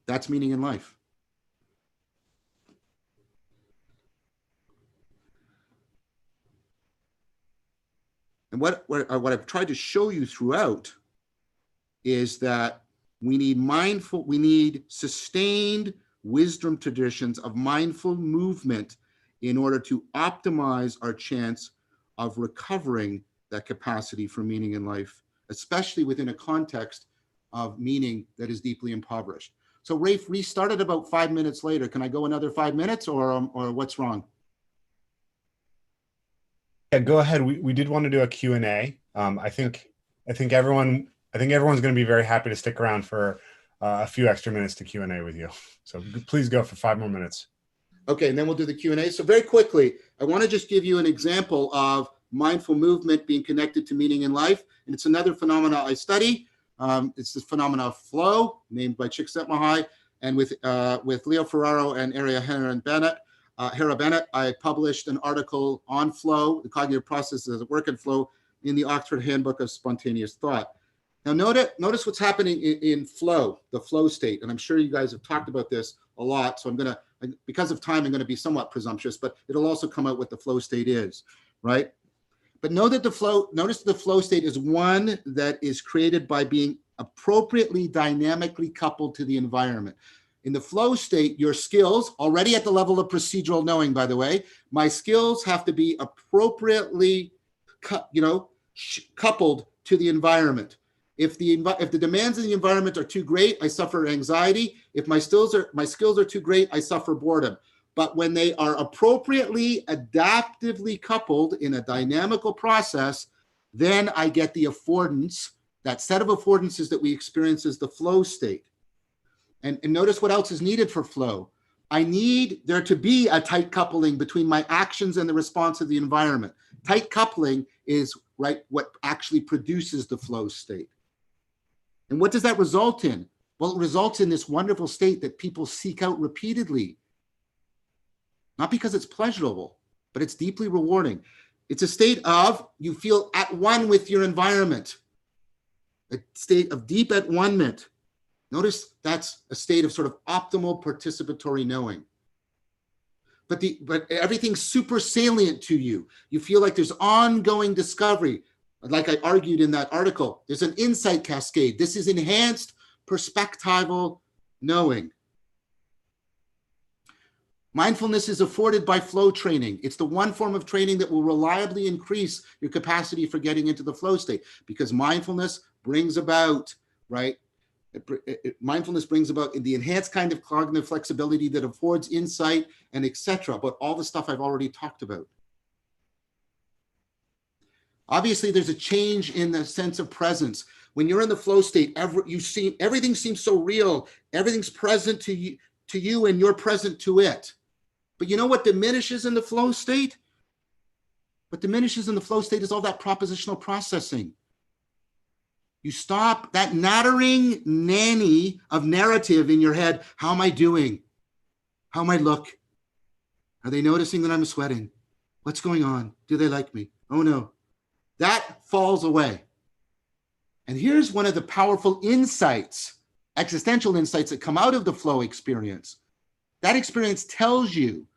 That's meaning in life. And what I've tried to show you throughout is that we need sustained wisdom traditions of mindful movement in order to optimize our chance of recovering that capacity for meaning in life, especially within a context of meaning that is deeply impoverished. So Rafe restarted about 5 minutes later. Can I go another 5 minutes or what's wrong? Yeah, go ahead. We did want to do a Q&A. I think everyone's going to be very happy to stick around for a few extra minutes to Q&A with you. So please go for 5 more minutes. Okay, and then we'll do the Q&A. So very quickly, I want to just give you an example of mindful movement being connected to meaning in life. And it's another phenomena I study. It's the phenomena of flow, named by Csikszentmihalyi, and with Leo Ferraro and Hera Bennett, I published an article on flow, the cognitive processes that work in flow, in the Oxford Handbook of Spontaneous Thought. Now notice what's happening in flow, the flow state. And I'm sure you guys have talked about this a lot. So because of time, I'm going to be somewhat presumptuous, but it'll also come out what the flow state is, right? But notice the flow state is one that is created by being appropriately dynamically coupled to the environment. In the flow state, your skills, already at the level of procedural knowing, by the way, my skills have to be appropriately coupled to the environment. If the demands of the environment are too great, I suffer anxiety. If my skills are too great, I suffer boredom. But when they are appropriately adaptively coupled in a dynamical process, then I get the affordance, that set of affordances that we experience as the flow state. And notice what else is needed for flow. I need there to be a tight coupling between my actions and the response of the environment. Tight coupling is what actually produces the flow state. And what does that result in? Well, it results in this wonderful state that people seek out repeatedly. not because it's pleasurable, but it's deeply rewarding. It's a state of, you feel at one with your environment, a state of deep at one-ment. Notice that's a state of sort of optimal participatory knowing. But everything's super salient to you. You feel like there's ongoing discovery. Like I argued in that article, there's an insight cascade. This is enhanced perspectival knowing. Mindfulness is afforded by flow training. It's the one form of training that will reliably increase your capacity for getting into the flow state, because mindfulness brings about, right? Mindfulness brings about the enhanced kind of cognitive flexibility that affords insight and etc. But all the stuff I've already talked about. Obviously, there's a change in the sense of presence. When you're in the flow state, everything seems so real. Everything's present to you and you're present to it. But you know what diminishes in the flow state? What diminishes in the flow state is all that propositional processing. You stop that nattering nanny of narrative in your head. How am I doing? How am I look? Are they noticing that I'm sweating? What's going on? Do they like me? Oh no. That falls away. And here's one of the powerful insights, existential insights that come out of the flow experience. That experience tells you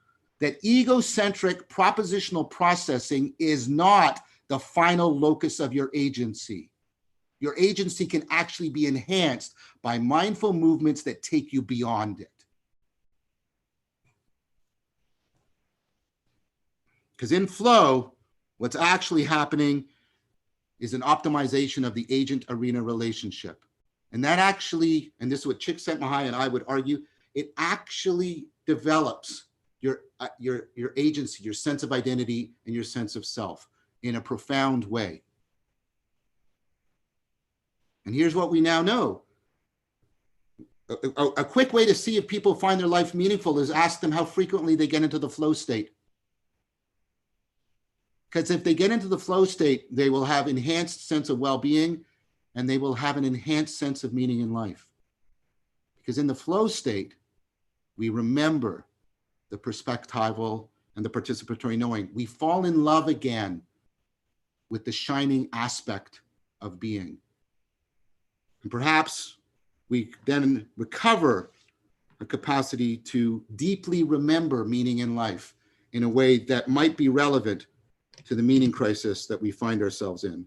that egocentric propositional processing is not the final locus of your agency. Your agency can actually be enhanced by mindful movements that take you beyond it. Because in flow, what's actually happening is an optimization of the agent-arena relationship. And that actually, and this is what Csikszentmihalyi and I would argue, it actually develops your agency, your sense of identity, and your sense of self in a profound way. And here's what we now know. A quick way to see if people find their life meaningful is ask them how frequently they get into the flow state. Because if they get into the flow state, they will have enhanced sense of well-being and they will have an enhanced sense of meaning in life. Because in the flow state, we remember the perspectival and the participatory knowing. We fall in love again with the shining aspect of being. And perhaps we then recover a capacity to deeply remember meaning in life in a way that might be relevant to the meaning crisis that we find ourselves in.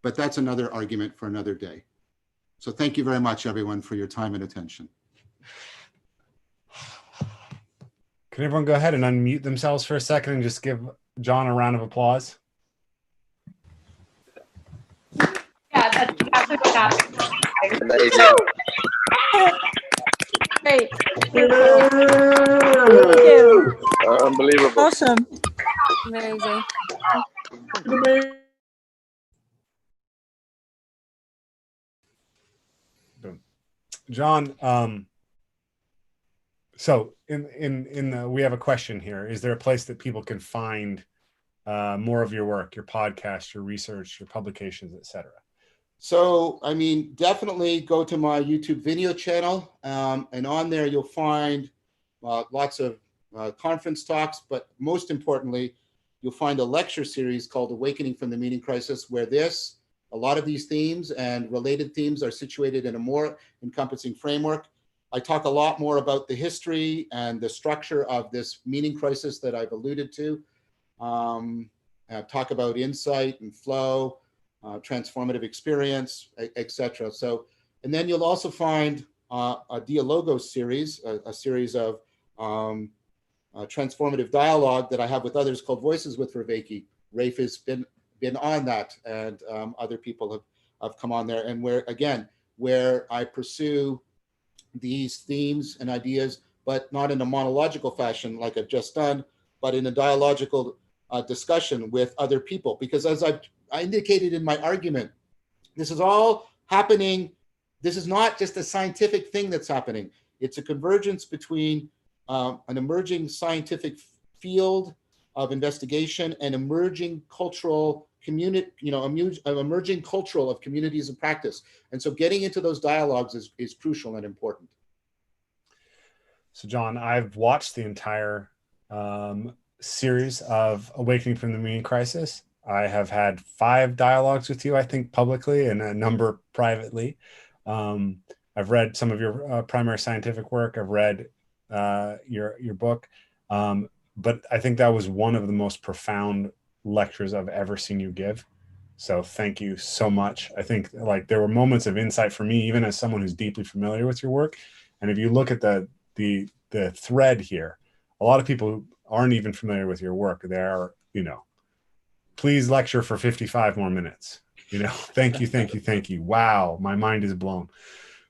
But that's another argument for another day. So thank you very much, everyone, for your time and attention. Can everyone go ahead and unmute themselves for a second and just give John a round of applause? Yeah, that's exactly what happened. Amazing. Great. Thank you. Unbelievable. Awesome. Amazing. John, so in the, we have a question here. Is there a place that people can find more of your work, your podcast, your research, your publications, etc.? So, I mean, definitely go to my YouTube video channel, and on there you'll find lots of conference talks, but most importantly, you'll find a lecture series called Awakening from the Meaning Crisis, where a lot of these themes and related themes are situated in a more encompassing framework. I talk a lot more about the history and the structure of this meaning crisis that I've alluded to. Talk about insight and flow, transformative experience, etc. So, and then you'll also find a Dialogos series, a series of transformative dialogue that I have with others called Voices with Vervaeke. Rafe has been on that, and other people have come on there, and where I pursue these themes and ideas, but not in a monological fashion like I've just done, but in a dialogical discussion with other people. Because as I indicated in my argument, this is all happening. This is not just a scientific thing that's happening. It's a convergence between an emerging scientific field of investigation and emerging cultural community, emerging cultural of communities of practice. And so getting into those dialogues is crucial and important. So John, I've watched the entire series of Awakening from the Meaning Crisis. I have had 5 dialogues with you, I think, publicly, and a number privately. I've read some of your primary scientific work. I've read your book, but I think that was one of the most profound lectures I've ever seen you give. So thank you so much. I think like there were moments of insight for me, even as someone who's deeply familiar with your work. And if you look at the thread here, a lot of people aren't even familiar with your work. They're, please lecture for 55 more minutes. Thank you, thank you, thank you. Wow, my mind is blown.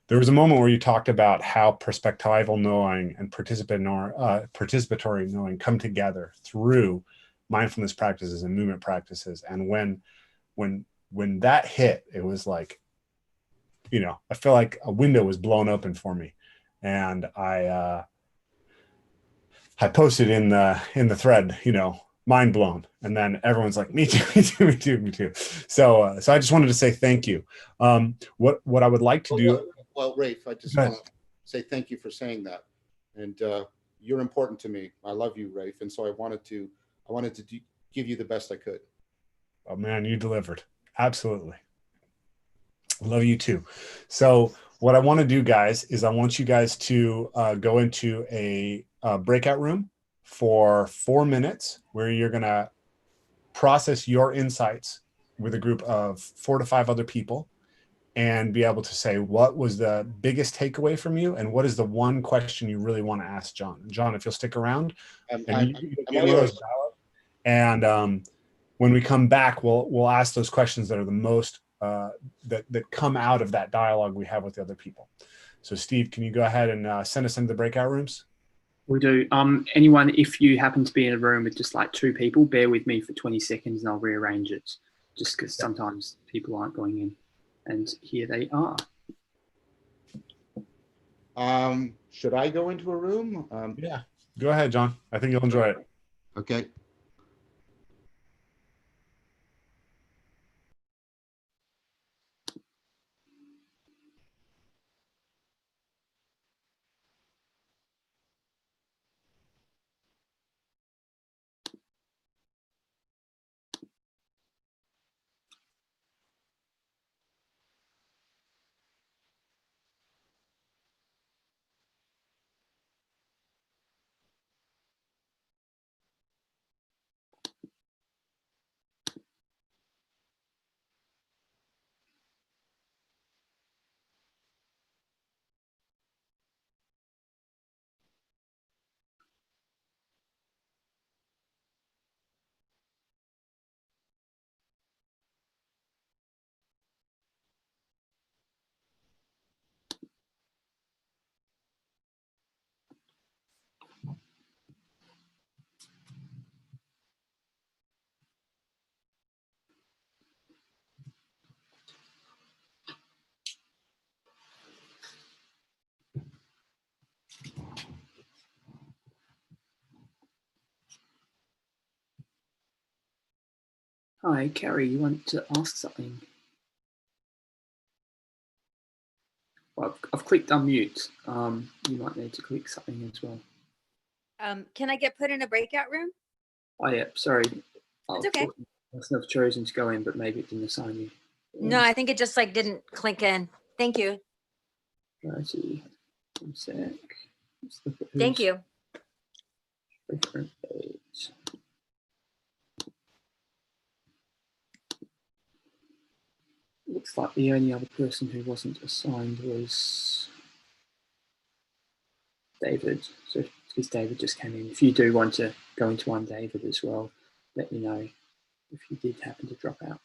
There was a moment where you talked about how perspectival knowing and participatory knowing come together through mindfulness practices and movement practices. And when that hit, it was like, I feel like a window was blown open for me. And I posted in the thread, mind blown. And then everyone's like, me too, me too, me too, me too. So I just wanted to say thank you. What I would like to do. Well, Rafe, I just want to say thank you for saying that. And you're important to me. I love you, Rafe. And so I wanted to give you the best I could. Oh man, you delivered. Absolutely. Love you too. So what I want to do, guys, is I want you guys to go into a breakout room for 4 minutes where you're going to process your insights with a group of 4 to 5 other people and be able to say, what was the biggest takeaway from you? And what is the one question you really want to ask John? John, if you'll stick around. And when we come back, we'll ask those questions that are the most, that come out of that dialogue we have with the other people. So Steve, can you go ahead and send us into the breakout rooms? We do. Anyone, if you happen to be in a room with just like 2 people, bear with me for 20 seconds and I'll rearrange it, just because sometimes people aren't going in. And here they are. Should I go into a room? Yeah, go ahead, John. I think you'll enjoy it. Okay. Hi, Carrie, you want to ask something? Well, I've clicked unmute. You might need to click something as well. Can I get put in a breakout room? Oh yeah, sorry. It's okay. I must have chosen to go in, but maybe it didn't assign you. No, I think it just like didn't click in. Thank you. Righty. One sec. Let's look at Thank who's you. different page. Looks like the only other person who wasn't assigned was David. So because David just came in. If you do want to go into one, David, as well, let me know if you did happen to drop out.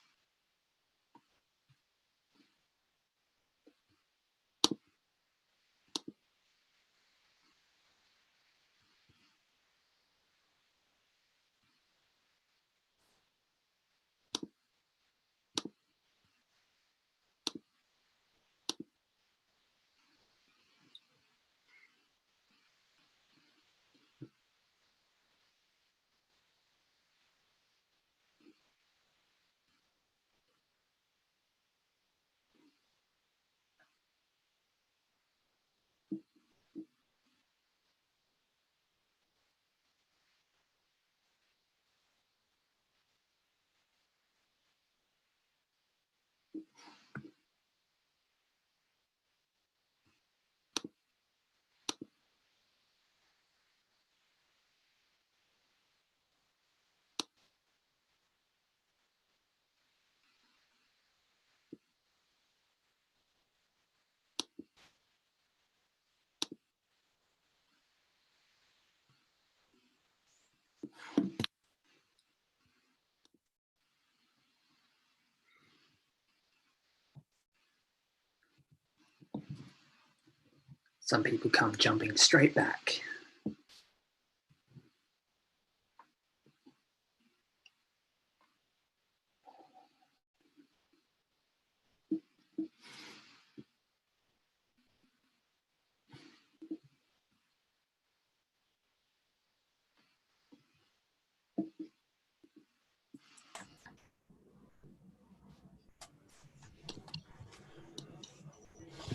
Some people come jumping straight back.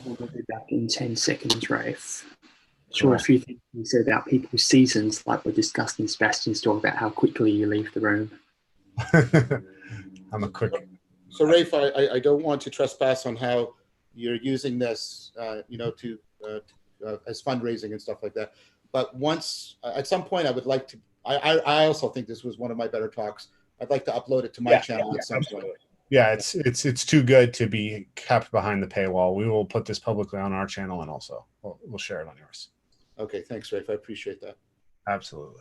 We'll be back in 10 seconds, Rafe. Sure, a few things you said about people's seasons, like we discussed in Sebastian's talk about how quickly you leave the room. I'm a quick. So Rafe, I don't want to trespass on how you're using this, to as fundraising and stuff like that. But once, at some point, I would like to. I also think this was one of my better talks. I'd like to upload it to my channel at some point. Yeah, it's too good to be kept behind the paywall. We will put this publicly on our channel, and also we'll share it on yours. Okay, thanks, Rafe. I appreciate that. Absolutely.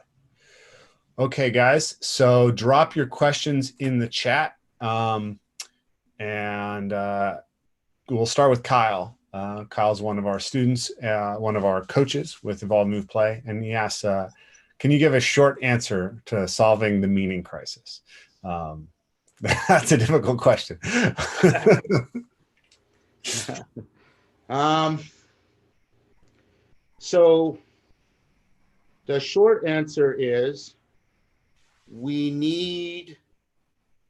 Okay, guys. So drop your questions in the chat, and we'll start with Kyle. Kyle's one of our students, one of our coaches with Evolve, Move, Play, and he asks, "Can you give a short answer to solving the meaning crisis?" That's a difficult question. So the short answer is we need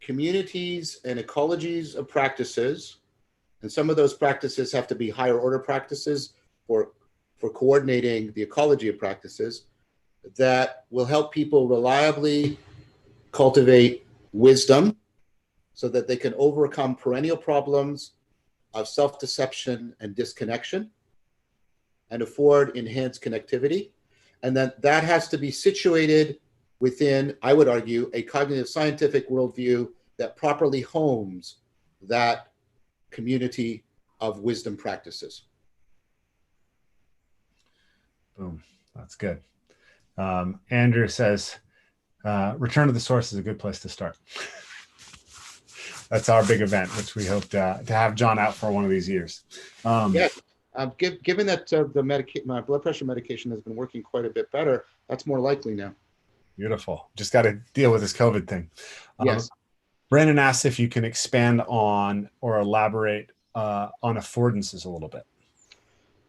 communities and ecologies of practices, and some of those practices have to be higher order practices for coordinating the ecology of practices that will help people reliably cultivate wisdom so that they can overcome perennial problems of self-deception and disconnection and afford enhanced connectivity. And then that has to be situated within, I would argue, a cognitive scientific worldview that properly homes that community of wisdom practices. Boom, that's good. Andrew says, return to the source is a good place to start. That's our big event, which we hope to have John out for one of these years. Yes, given that my blood pressure medication has been working quite a bit better, that's more likely now. Beautiful. Just got to deal with this COVID thing. Yes. Brandon asks if you can expand on or elaborate on affordances a little bit.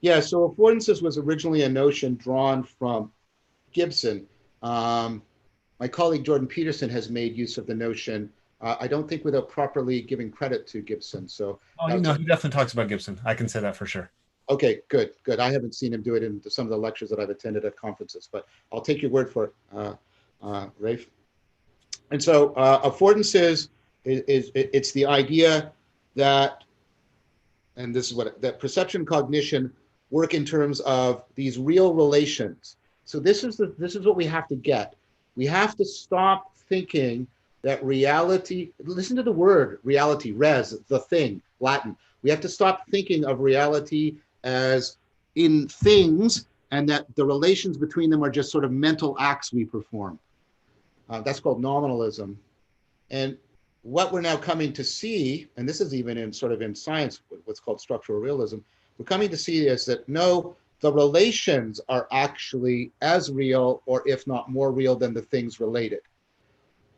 Yeah, so affordances was originally a notion drawn from Gibson. My colleague Jordan Peterson has made use of the notion. I don't think without properly giving credit to Gibson. So, he definitely talks about Gibson. I can say that for sure. Okay, good. I haven't seen him do it in some of the lectures that I've attended at conferences, but I'll take your word for it, Rafe. And so affordances it's the idea that, and this is that perception, cognition work in terms of these real relations. So this is what we have to get. We have to stop thinking that reality, listen to the word reality, res, the thing, Latin. We have to stop thinking of reality as in things and that the relations between them are just sort of mental acts we perform. That's called nominalism. And what we're now coming to see, and this is even in sort of in science, what's called structural realism, we're coming to see is that no, the relations are actually as real or if not more real than the things related.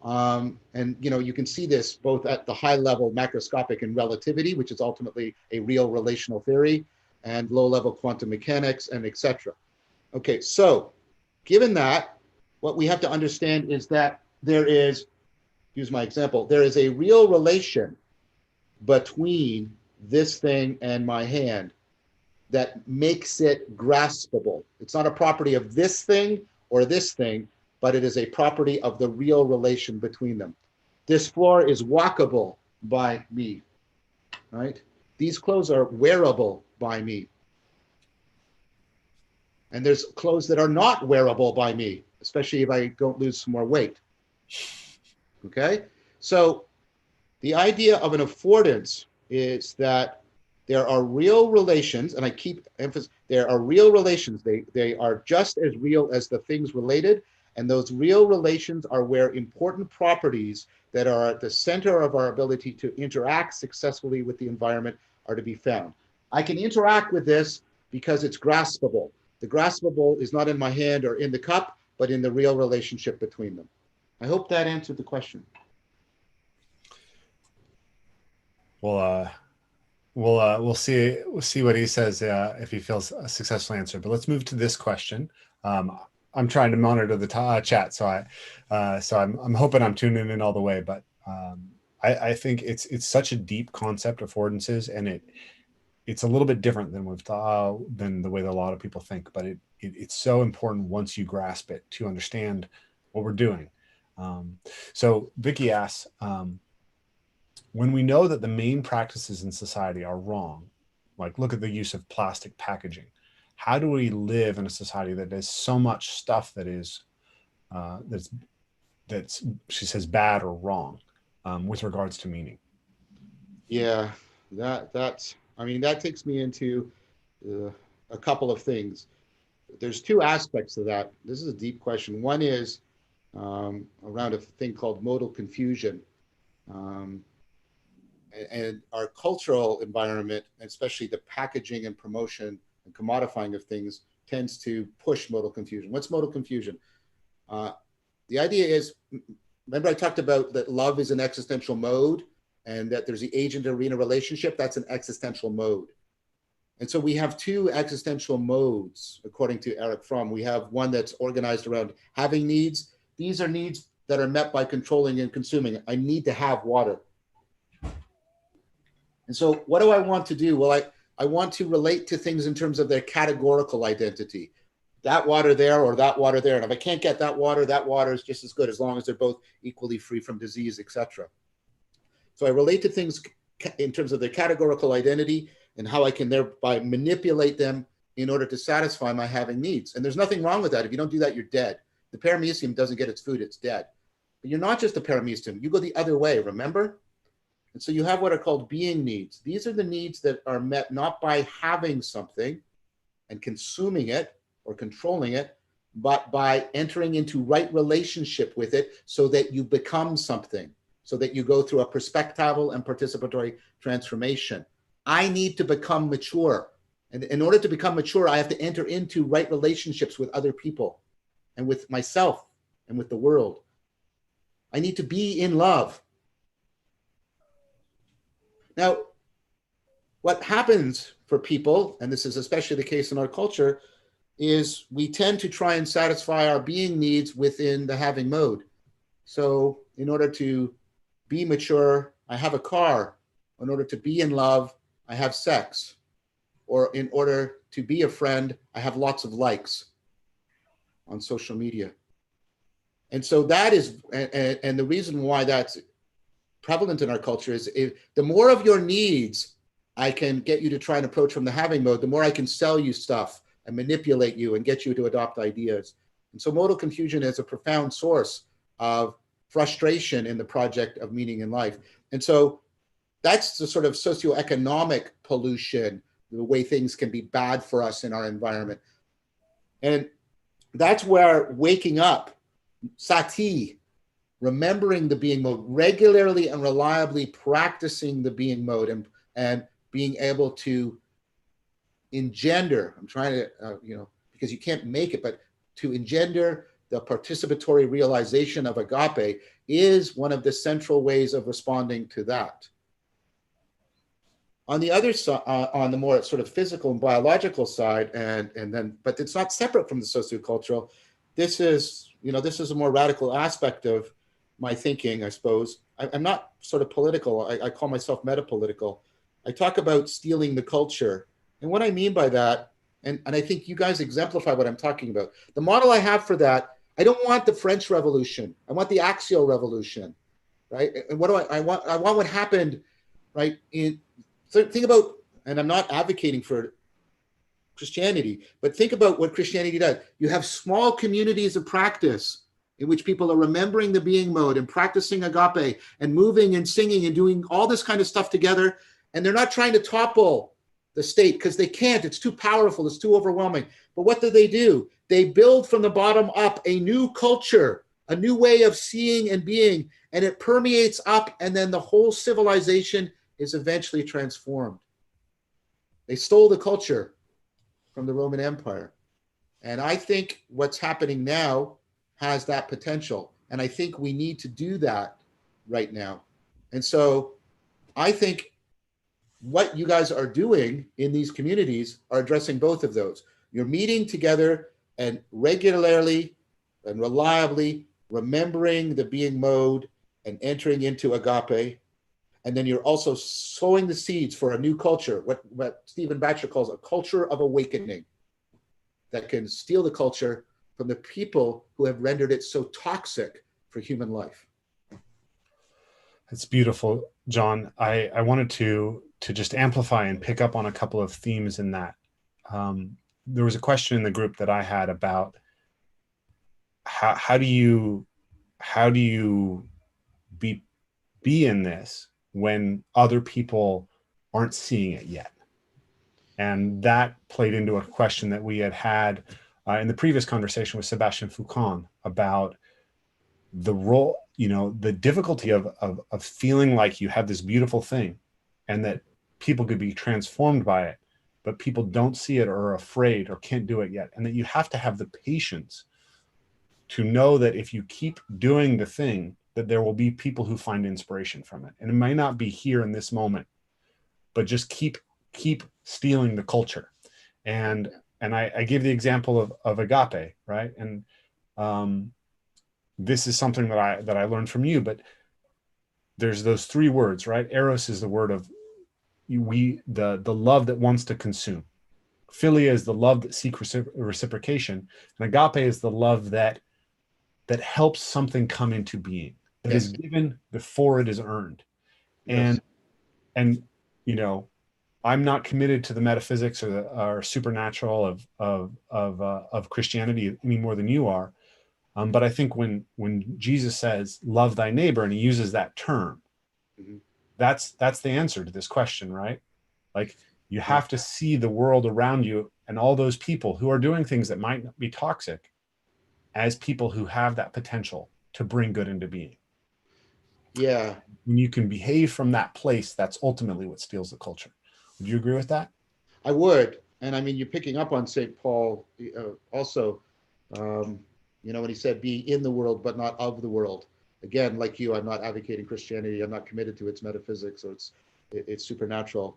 And you can see this both at the high level macroscopic in relativity, which is ultimately a real relational theory, and low level quantum mechanics, and etc. Okay, so given that, what we have to understand is that there is, use my example, there is a real relation between this thing and my hand that makes it graspable. It's not a property of this thing or this thing, but it is a property of the real relation between them. This floor is walkable by me, right? These clothes are wearable by me. And there's clothes that are not wearable by me, especially if I don't lose some more weight. Okay? So the idea of an affordance is that there are real relations, and I keep emphasis, there are real relations. They are just as real as the things related, and those real relations are where important properties that are at the center of our ability to interact successfully with the environment are to be found. I can interact with this because it's graspable. The graspable is not in my hand or in the cup, but in the real relationship between them. I hope that answered the question. Well, we'll see what he says if he feels a successful answer. But let's move to this question. I'm trying to monitor the chat, so I'm hoping I'm tuning in all the way. But I think it's such a deep concept, affordances, and it's a little bit different than than the way that a lot of people think. But it's so important once you grasp it to understand what we're doing. So Vicky asks, when we know that the main practices in society are wrong, like look at the use of plastic packaging, how do we live in a society that has so much stuff that is that's she says bad or wrong with regards to meaning? Yeah, that takes me into a couple of things. There's two aspects to that. This is a deep question. One is around a thing called modal confusion. And our cultural environment, especially the packaging and promotion and commodifying of things, tends to push modal confusion. What's modal confusion? The idea is, remember I talked about that love is an existential mode and that there's the agent-arena relationship. That's an existential mode. And so we have two existential modes, according to Erich Fromm. We have one that's organized around having needs. These are needs that are met by controlling and consuming. I need to have water. And so what do I want to do? Well, I want to relate to things in terms of their categorical identity. That water there or that water there. And if I can't get that water is just as good as long as they're both equally free from disease, etc. So I relate to things in terms of their categorical identity and how I can thereby manipulate them in order to satisfy my having needs. And there's nothing wrong with that. If you don't do that, you're dead. The paramecium doesn't get its food, it's dead. But you're not just a paramecium, you go the other way, remember? And so you have what are called being needs. These are the needs that are met not by having something and consuming it or controlling it, but by entering into right relationship with it so that you become something, so that you go through a perspectival and participatory transformation. I need to become mature. And in order to become mature, I have to enter into right relationships with other people and with myself and with the world. I need to be in love. Now, what happens for people, and this is especially the case in our culture, is we tend to try and satisfy our being needs within the having mode. So in order to be mature, I have a car. In order to be in love, I have sex. Or in order to be a friend, I have lots of likes on social media. And so that is, and the reason why that's prevalent in our culture is the more of your needs I can get you to try and approach from the having mode, the more I can sell you stuff and manipulate you and get you to adopt ideas. And so modal confusion is a profound source of frustration in the project of meaning in life. And so that's the sort of socioeconomic pollution, the way things can be bad for us in our environment. And that's where waking up, sati, remembering the being mode, regularly and reliably practicing the being mode and being able to engender, I'm trying to, because you can't make it, but to engender the participatory realization of agape is one of the central ways of responding to that. On the other side, on the more sort of physical and biological side, but it's not separate from the sociocultural. This is a more radical aspect of my thinking, I suppose. I'm not sort of political. I call myself metapolitical. I talk about stealing the culture. And what I mean by that, and I think you guys exemplify what I'm talking about. The model I have for that, I don't want the French Revolution. I want the axial revolution, right? And what do I want? I want what happened, right? So think about, and I'm not advocating for Christianity, but think about what Christianity does. You have small communities of practice in which people are remembering the being mode and practicing agape and moving and singing and doing all this kind of stuff together. And they're not trying to topple the state because they can't. It's too powerful. It's too overwhelming. But what do? They build from the bottom up a new culture, a new way of seeing and being, and it permeates up, and then the whole civilization is eventually transformed. They stole the culture. from the Roman Empire. And I think what's happening now has that potential. And I think we need to do that right now. And so I think what you guys are doing in these communities are addressing both of those. You're meeting together and regularly and reliably remembering the being mode and entering into agape. And then you're also sowing the seeds for a new culture, what Stephen Batchelor calls a culture of awakening, that can steal the culture from the people who have rendered it so toxic for human life. It's beautiful, John. I wanted to just amplify and pick up on a couple of themes in that. There was a question in the group that I had about how do you be in this when other people aren't seeing it yet? And that played into a question that we had in the previous conversation with Sebastian Foucault about the role, the difficulty of feeling like you have this beautiful thing and that people could be transformed by it, but people don't see it or are afraid or can't do it yet. And that you have to have the patience to know that if you keep doing the thing, that there will be people who find inspiration from it. And it may not be here in this moment, but just keep stealing the culture. And I give the example of agape, right? And this is something that I learned from you, but there's those three words, right? Eros is the word of the love that wants to consume. Philia is the love that seeks reciprocation. And agape is the love that helps something come into being, that is given before it is earned. Yes. And I'm not committed to the metaphysics or supernatural of Christianity any more than you are. But I think when Jesus says, love thy neighbor, and he uses that term, mm-hmm. that's the answer to this question, right? Like, you have to see the world around you and all those people who are doing things that might be toxic as people who have that potential to bring good into being. Yeah. When you can behave from that place, that's ultimately what steals the culture. Would you agree with that? I would. And I mean, you're picking up on St. Paul also, when he said, be in the world, but not of the world. Again, like you, I'm not advocating Christianity. I'm not committed to its metaphysics or its supernatural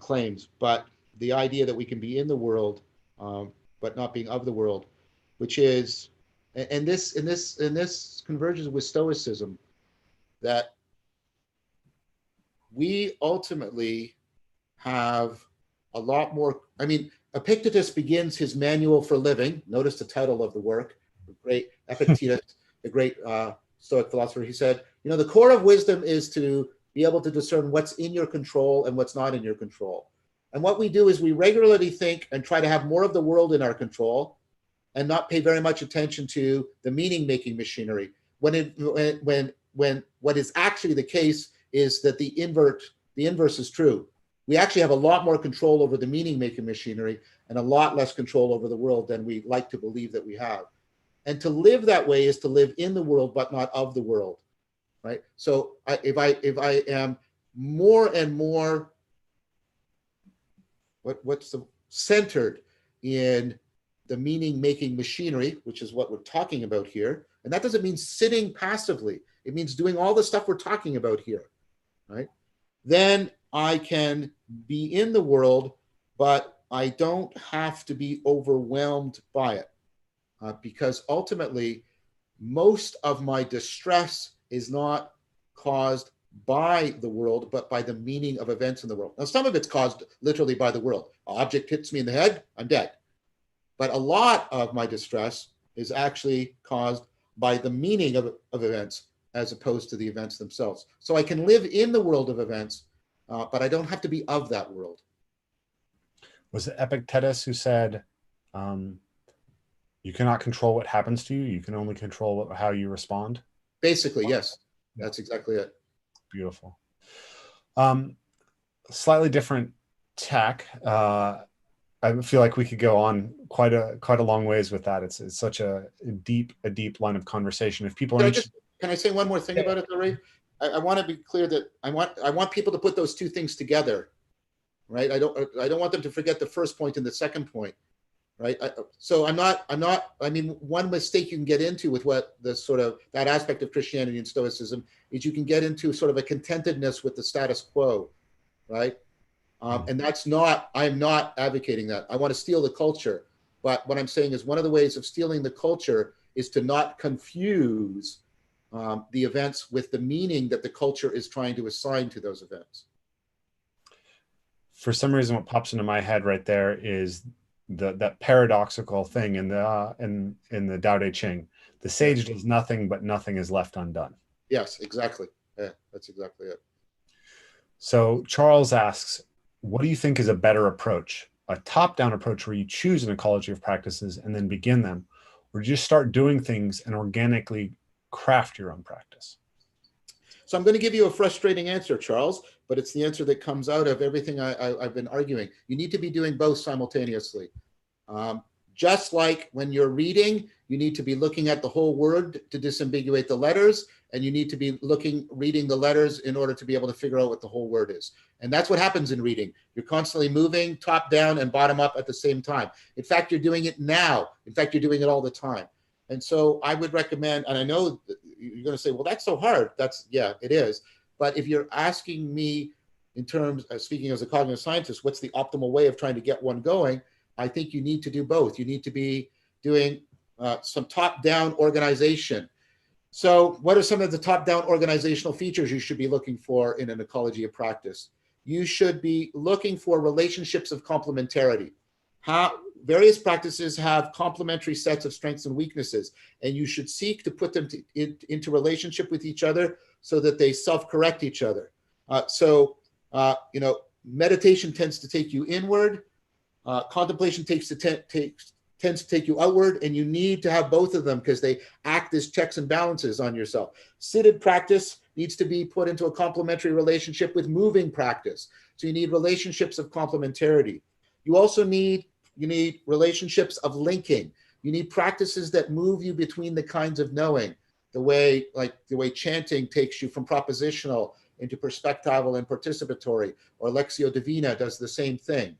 claims. But the idea that we can be in the world, but not being of the world, which is, and this converges with Stoicism, that we ultimately have a lot more. I mean, Epictetus begins his manual for living. Notice the title of the work. The great Epictetus, the great Stoic philosopher. He said, the core of wisdom is to be able to discern what's in your control and what's not in your control. And what we do is we regularly think and try to have more of the world in our control and not pay very much attention to the meaning-making machinery. When what is actually the case is that the inverse is true. We actually have a lot more control over the meaning-making machinery and a lot less control over the world than we like to believe that we have. And to live that way is to live in the world, but not of the world, right? So if I am more and more centered in the meaning-making machinery, which is what we're talking about here, and that doesn't mean sitting passively. It means doing all the stuff we're talking about here, right? Then I can be in the world, but I don't have to be overwhelmed by it. Because ultimately, most of my distress is not caused by the world, but by the meaning of events in the world. Now, some of it's caused literally by the world. An object hits me in the head, I'm dead. But a lot of my distress is actually caused by the meaning of events as opposed to the events themselves. So I can live in the world of events, but I don't have to be of that world. Was it Epictetus who said, you cannot control what happens to you. You can only control how you respond? Basically, yes. That's exactly it. Beautiful. Slightly different tack. I feel like we could go on quite a long ways with that. It's such a deep line of conversation. If people are can I say one more thing about it, though, Ray? I want to be clear that I want people to put those two things together, right? I don't want them to forget the first point and the second point, right? I mean, one mistake you can get into with what the sort of that aspect of Christianity and Stoicism is you can get into sort of a contentedness with the status quo, right? And I'm not advocating that. I want to steal the culture. But what I'm saying is one of the ways of stealing the culture is to not confuse the events with the meaning that the culture is trying to assign to those events. For some reason, what pops into my head right there is that paradoxical thing in the Tao Te Ching. The sage does nothing, but nothing is left undone. Yes, exactly. Yeah, that's exactly it. So Charles asks, what do you think is a better approach? A top-down approach where you choose an ecology of practices and then begin them, or just start doing things and organically craft your own practice? So I'm going to give you a frustrating answer, Charles, but it's the answer that comes out of everything I've been arguing. You need to be doing both simultaneously. Just like when you're reading, you need to be looking at the whole word to disambiguate the letters, and you need to be reading the letters in order to be able to figure out what the whole word is. And that's what happens in reading. You're constantly moving top down and bottom up at the same time. In fact, you're doing it now. In fact, you're doing it all the time. And so I would recommend, and I know you're going to say, well, that's so hard. Yeah, it is. But if you're asking me in terms of speaking as a cognitive scientist, what's the optimal way of trying to get one going? I think you need to do both. You need to be doing some top-down organization. So what are some of the top-down organizational features you should be looking for in an ecology of practice? You should be looking for relationships of complementarity. Various practices have complementary sets of strengths and weaknesses, and you should seek to put them into relationship with each other so that they self-correct each other. Meditation tends to take you inward. Contemplation tends to take you outward, and you need to have both of them because they act as checks and balances on yourself. Seated practice needs to be put into a complementary relationship with moving practice. So you need relationships of complementarity. You also need relationships of linking. You need practices that move you between the kinds of knowing, the way chanting takes you from propositional into perspectival and participatory, or Lectio Divina does the same thing.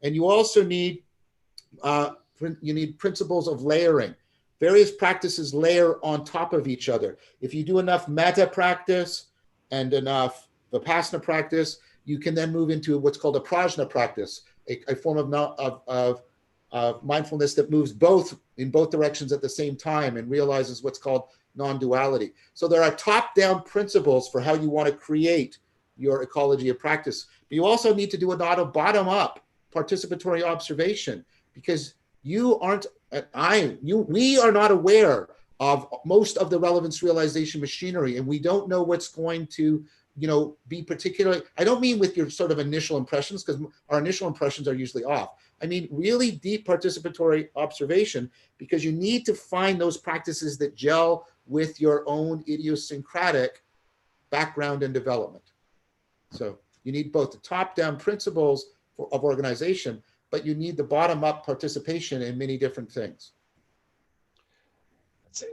And you also need principles of layering. Various practices layer on top of each other. If you do enough metta practice and enough vipassana practice, you can then move into what's called a prajna practice, a form of mindfulness that moves in both directions at the same time and realizes what's called non-duality. So there are top-down principles for how you want to create your ecology of practice. But you also need to do a lot of bottom-up participatory observation, because we are not aware of most of the relevance realization machinery, and we don't know what's going to be particularly, I don't mean with your sort of initial impressions, because our initial impressions are usually off. I mean really deep participatory observation, because you need to find those practices that gel with your own idiosyncratic background and development. So you need both the top-down principles of organization, but you need the bottom-up participation in many different things.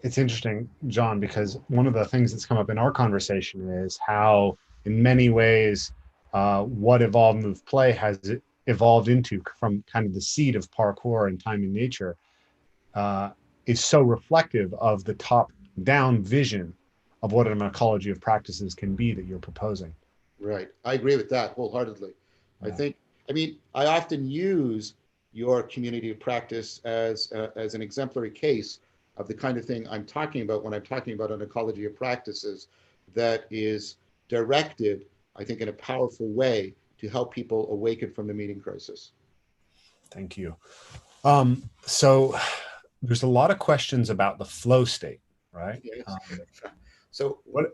It's interesting, John, because one of the things that's come up in our conversation is how, in many ways, what Evolve Move Play has evolved into from kind of the seed of parkour and time in nature is so reflective of the top-down vision of what an ecology of practices can be that you're proposing. Right. I agree with that wholeheartedly. Yeah. I often use your community of practice as an exemplary case of the kind of thing I'm talking about when I'm talking about an ecology of practices that is directed, I think, in a powerful way to help people awaken from the meaning crisis. Thank you. So there's a lot of questions about the flow state, right? Yes. So what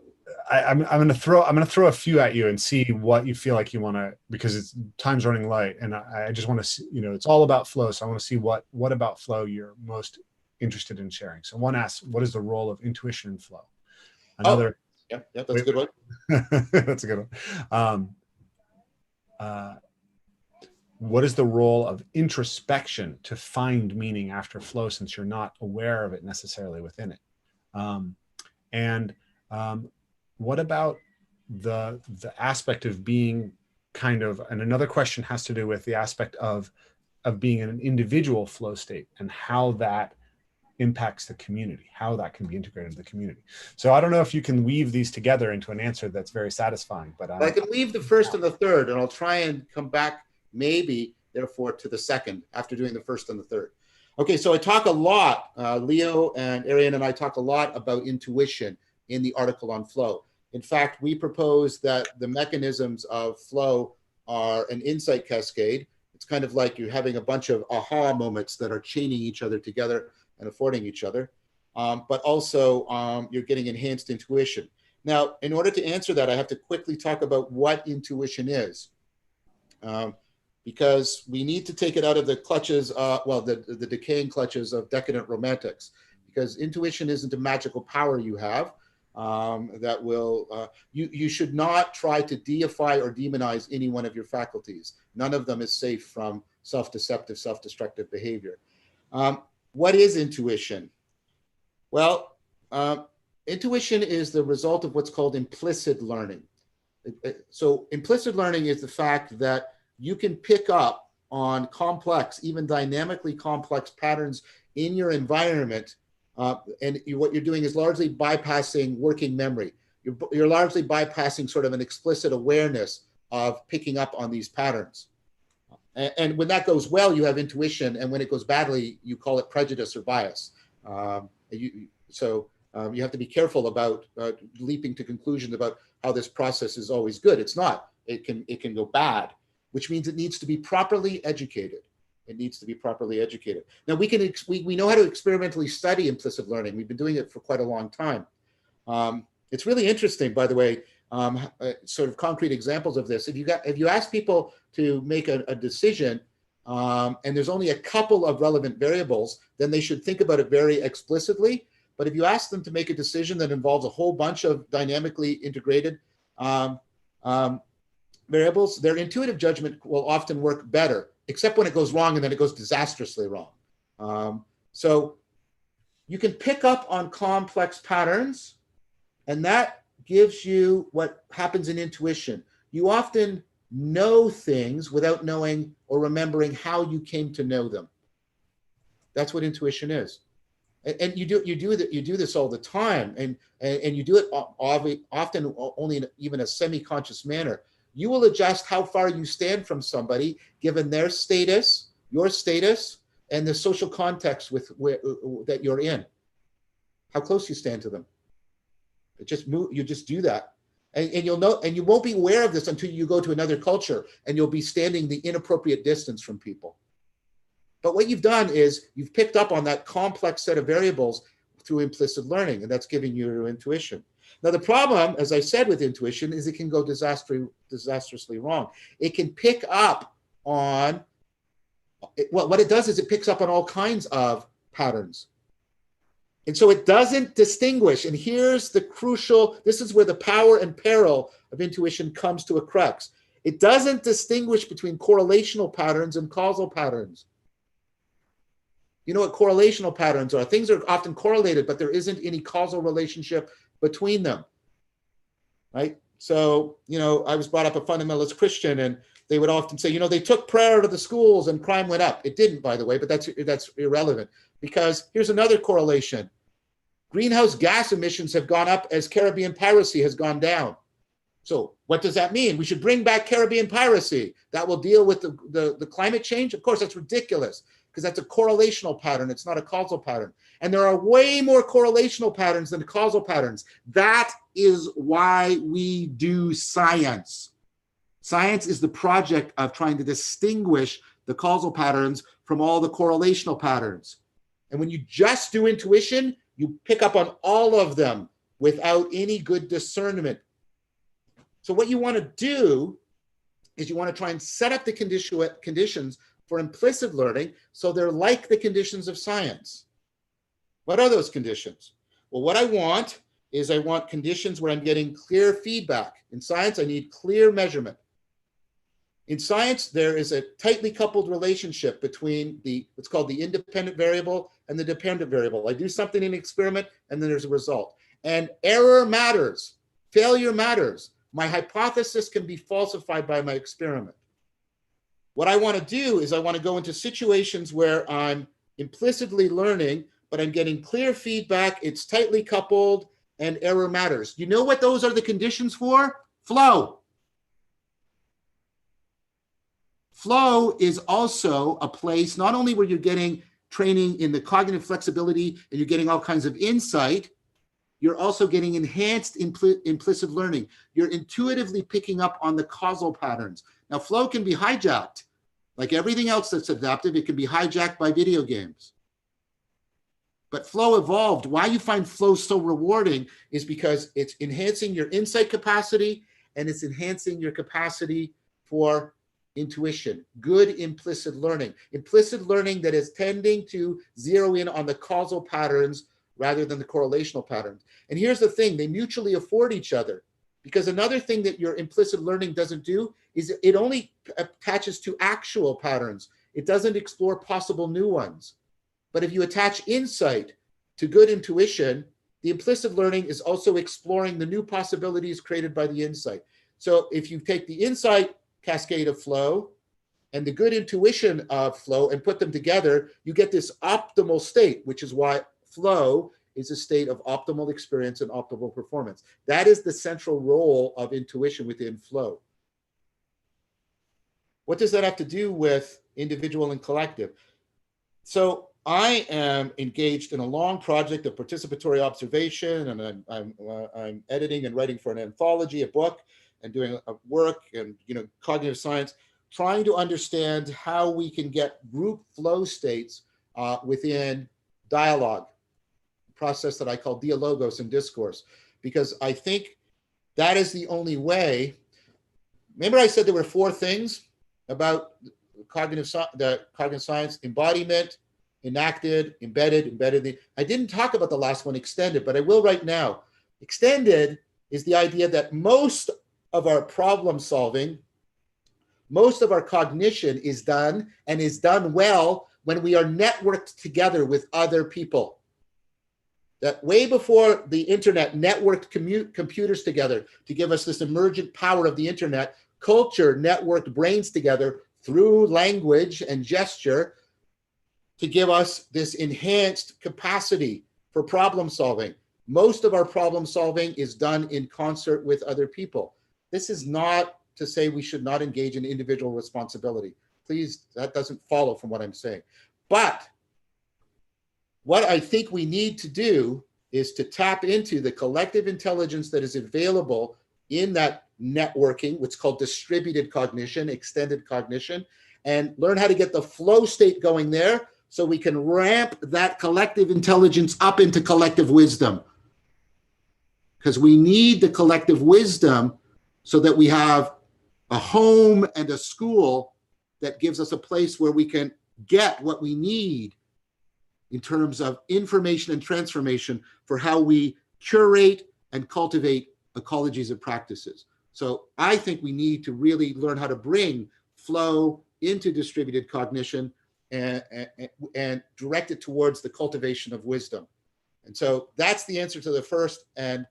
I'm going to throw a few at you and see what you feel like you want to, because time's running late, and I just want to see, it's all about flow. So I want to see what about flow you're most interested in sharing. So one asks, what is the role of intuition in flow? Another, that's a good one. That's a good one. What is the role of introspection to find meaning after flow, since you're not aware of it necessarily within it? What about the aspect of being kind of, and another question has to do with the aspect of being in an individual flow state and how that impacts the community, how that can be integrated into the community. So I don't know if you can weave these together into an answer that's very satisfying, but I can leave the first and the third, and I'll try and come back maybe, therefore, to the second after doing the first and the third. Okay, so I talk a lot, Leo and Ariane and I talk a lot about intuition in the article on flow. In fact, we propose that the mechanisms of flow are an insight cascade. It's kind of like you're having a bunch of aha moments that are chaining each other together and affording each other, but also you're getting enhanced intuition. Now, in order to answer that, I have to quickly talk about what intuition is, because we need to take it out of the clutches, the decaying clutches of decadent romantics, because intuition isn't a magical power you have that will, you should not try to deify or demonize any one of your faculties. None of them is safe from self-deceptive, self-destructive behavior. What is intuition? Well, intuition is the result of what's called implicit learning. So implicit learning is the fact that you can pick up on complex, even dynamically complex patterns in your environment. And what you're doing is largely bypassing working memory. You're largely bypassing sort of an explicit awareness of picking up on these patterns. And when that goes well, you have intuition. And when it goes badly, you call it prejudice or bias. You have to be careful about leaping to conclusions about how this process is always good. It's not. It can go bad, which means it needs to be properly educated. It needs to be properly educated. Now we know how to experimentally study implicit learning. We've been doing it for quite a long time. It's really interesting, by the way, sort of concrete examples of this. If you ask people to make a decision and there's only a couple of relevant variables, then they should think about it very explicitly. But if you ask them to make a decision that involves a whole bunch of dynamically integrated variables, their intuitive judgment will often work better, except when it goes wrong, and then it goes disastrously wrong. So you can pick up on complex patterns, and that gives you what happens in intuition. You often know things without knowing or remembering how you came to know them. That's what intuition is. And you do this all the time, and you do it often only in even a semi-conscious manner. You will adjust how far you stand from somebody given their status, your status, and the social context that you're in. How close you stand to them. You just do that, and you'll know, and you won't be aware of this until you go to another culture, and you'll be standing the inappropriate distance from people. But what you've done is you've picked up on that complex set of variables through implicit learning, and that's giving you your intuition. Now, the problem, as I said, with intuition is it can go disastrously wrong. It can pick up on, what it does is it picks up on all kinds of patterns. And so it doesn't distinguish. And here's the crucial, this is where the power and peril of intuition comes to a crux. It doesn't distinguish between correlational patterns and causal patterns. You know what correlational patterns are? Things are often correlated, but there isn't any causal relationship between them, right? So, I was brought up a fundamentalist Christian, and they would often say, they took prayer to the schools and crime went up. It didn't, by the way, but that's irrelevant, because here's another correlation. Greenhouse gas emissions have gone up as Caribbean piracy has gone down. So what does that mean? We should bring back Caribbean piracy. That will deal with the climate change? Of course, that's ridiculous, because that's a correlational pattern. It's not a causal pattern. And there are way more correlational patterns than causal patterns. That is why we do science. Science is the project of trying to distinguish the causal patterns from all the correlational patterns. And when you just do intuition, you pick up on all of them without any good discernment. So what you want to do is you want to try and set up the conditions for implicit learning so they're like the conditions of science. What are those conditions? Well, what I want conditions where I'm getting clear feedback. In science, I need clear measurement. In science, there is a tightly coupled relationship between what's called the independent variable and the dependent variable. I do something in an experiment, and then there's a result. And error matters. Failure matters. my hypothesis can be falsified by my experiment. What I want to do is I want to go into situations where I'm implicitly learning, but I'm getting clear feedback, it's tightly coupled, and error matters. You know what those are the conditions for? Flow. Flow is also a place not only where you're getting training in the cognitive flexibility and you're getting all kinds of insight, you're also getting enhanced implicit learning. You're intuitively picking up on the causal patterns. Now, flow can be hijacked. Like everything else that's adaptive, it can be hijacked by video games. But flow evolved. Why you find flow so rewarding is because it's enhancing your insight capacity and it's enhancing your capacity for intuition, good implicit learning that is tending to zero in on the causal patterns rather than the correlational patterns. And here's the thing, they mutually afford each other, because another thing that your implicit learning doesn't do is it only attaches to actual patterns. It doesn't explore possible new ones. But if you attach insight to good intuition, the implicit learning is also exploring the new possibilities created by the insight. So if you take the insight cascade of flow and the good intuition of flow and put them together, you get this optimal state, which is why flow is a state of optimal experience and optimal performance. That is the central role of intuition within flow. What does that have to do with individual and collective? So I am engaged in a long project of participatory observation, and I'm editing and writing for an anthology, a book, and doing a work and cognitive science, trying to understand how we can get group flow states within dialogue, a process that I call dialogos and discourse, because I think that is the only way. Remember I said there were 4 things about cognitive science: embodiment, enacted, embedded. I didn't talk about the last one, extended, but I will right now. Extended is the idea that most of our problem solving, most of our cognition is done and is done well when we are networked together with other people. That way before the internet networked computers together to give us this emergent power of the internet, culture networked brains together through language and gesture to give us this enhanced capacity for problem solving. Most of our problem solving is done in concert with other people. This is not to say we should not engage in individual responsibility. Please, that doesn't follow from what I'm saying. But what I think we need to do is to tap into the collective intelligence that is available in that networking, what's called distributed cognition, extended cognition, and learn how to get the flow state going there so we can ramp that collective intelligence up into collective wisdom. Because we need the collective wisdom so that we have a home and a school that gives us a place where we can get what we need in terms of information and transformation for how we curate and cultivate ecologies of practices. So I think we need to really learn how to bring flow into distributed cognition and direct it towards the cultivation of wisdom. And so that's the answer to the first and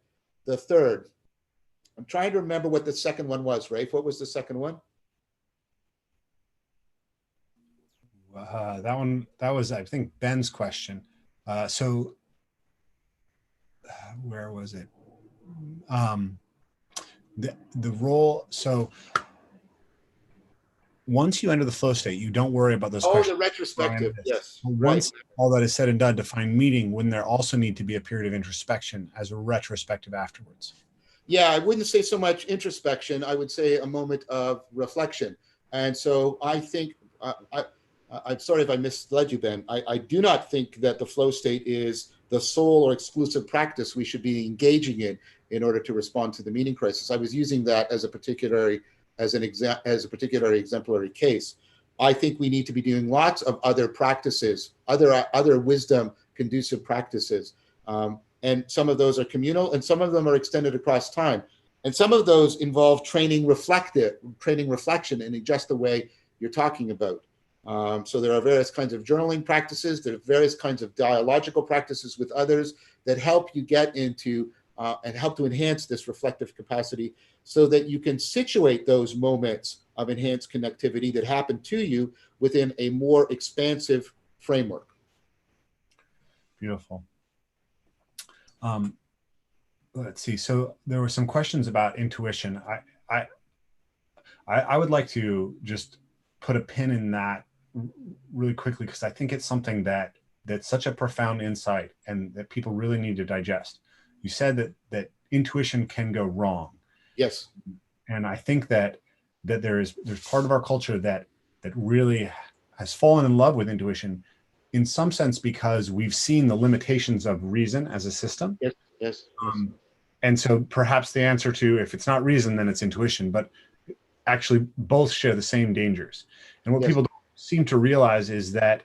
the third. I'm trying to remember what the second one was, Rafe. What was the second one? That was, I think, Ben's question. So where was it? The role, so once you enter the flow state, you don't worry about those questions. The retrospective, yes. Once all that is said and done, to find meaning, wouldn't there also need to be a period of introspection as a retrospective afterwards? Yeah, I wouldn't say so much introspection. I would say a moment of reflection. And so I think, I'm sorry if I misled you, Ben. I do not think that the flow state is the sole or exclusive practice we should be engaging in order to respond to the meaning crisis. I was using that as a particular exemplary case. I think we need to be doing lots of other practices, other wisdom conducive practices. And some of those are communal and some of them are extended across time. And some of those involve training reflection in just the way you're talking about. So there are various kinds of journaling practices. There are various kinds of dialogical practices with others that help you get into and help to enhance this reflective capacity so that you can situate those moments of enhanced connectivity that happen to you within a more expansive framework. Beautiful. Let's see. So there were some questions about intuition. I would like to just put a pin in that really quickly, because I think it's something that's such a profound insight and that people really need to digest. You said that intuition can go wrong. Yes. And I think that there's part of our culture that really has fallen in love with intuition in some sense because we've seen the limitations of reason as a system. Yes. Yes. And so perhaps the answer to, if it's not reason, then it's intuition, but actually both share the same dangers. And what people don't seem to realize is that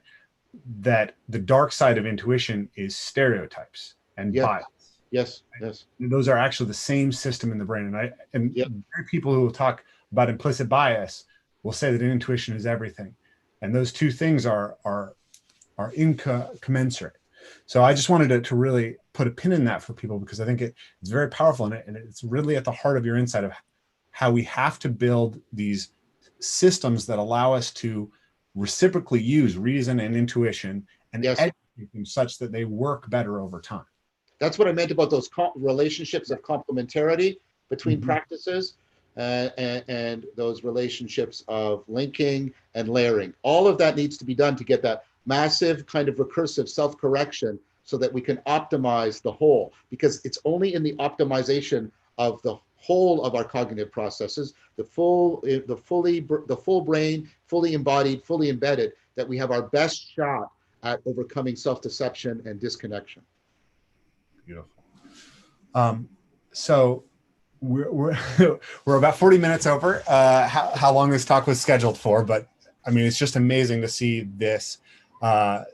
the dark side of intuition is stereotypes and bias. Yes. And those are actually the same system in the brain. And people who will talk about implicit bias will say that intuition is everything. And those two things are incommensurate. So I just wanted to really put a pin in that for people, because I think it's very powerful, and it's really at the heart of your insight of how we have to build these systems that allow us to reciprocally use reason and intuition and educate them such that they work better over time. That's what I meant about those relationships of complementarity between practices and those relationships of linking and layering. All of that needs to be done to get that massive kind of recursive self-correction so that we can optimize the whole, because it's only in the optimization of the whole of our cognitive processes, the full brain, fully embodied, fully embedded, that we have our best shot at overcoming self-deception and disconnection. Beautiful. So we're about 40 minutes over how long this talk was scheduled for, but I mean, it's just amazing to see this, the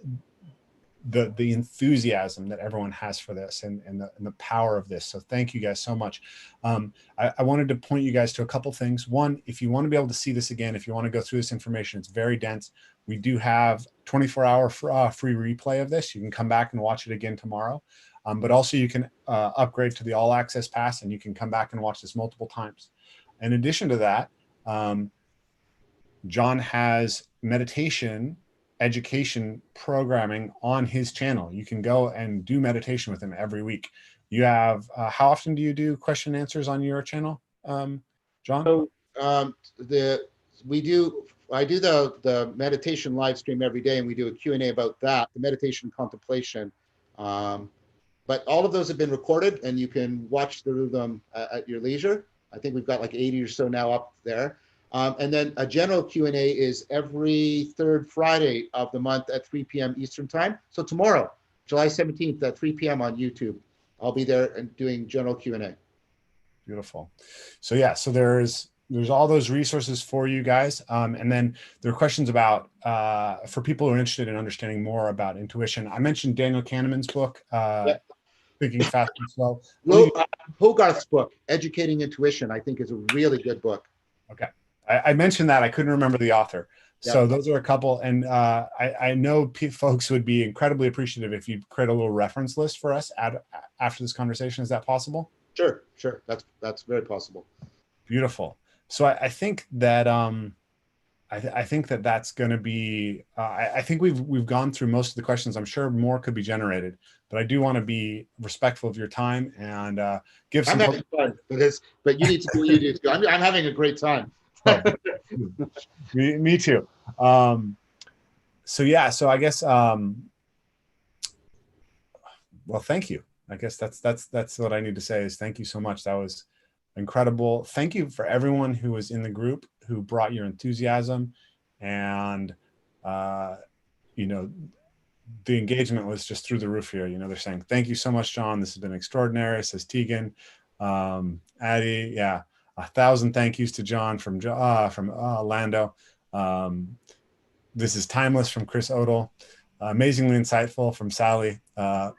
enthusiasm that everyone has for this and the power of this. So thank you guys so much. I wanted to point you guys to a couple things. One, if you want to be able to see this again, if you want to go through this information, it's very dense. We do have 24-hour free replay of this. You can come back and watch it again tomorrow. But also you can upgrade to the all access pass, and you can come back and watch this multiple times. In addition to that, John has meditation education programming on his channel. You can go and do meditation with him every week. You have, how often do you do question and answers on your channel, John? So I do the meditation live stream every day, and we do a Q&A about that, the meditation contemplation. But all of those have been recorded, and you can watch through them at your leisure. I think we've got like 80 or so now up there. And then a general Q&A is every third Friday of the month at 3 p.m. Eastern time. So tomorrow, July 17th at 3 p.m. on YouTube, I'll be there and doing general Q&A. Beautiful. So yeah, so there's all those resources for you guys. And then there are questions about, for people who are interested in understanding more about intuition. I mentioned Daniel Kahneman's book, Thinking Fast and Slow. Hogarth's book, Educating Intuition, I think is a really good book. Okay. I mentioned that. I couldn't remember the author. So those are a couple. And I know folks would be incredibly appreciative if you create a little reference list for us after this conversation. Is that possible? Sure. That's very possible. Beautiful. So I think that I think that that's going to be. I think we've gone through most of the questions. I'm sure more could be generated, but I do want to be respectful of your time and give some. I'm having fun, but you need to do what you do too. I'm having a great time. me too. So yeah. So I guess. Well, thank you. I guess that's what I need to say is thank you so much. That was incredible. Thank you for everyone who was in the group, who brought your enthusiasm, and you know, the engagement was just through the roof here. You know, they're saying thank you so much, John. This has been extraordinary. Says Tegan, Addie, 1,000 thank yous to John from Lando. This is timeless from Chris Odell. Amazingly insightful from Sally. I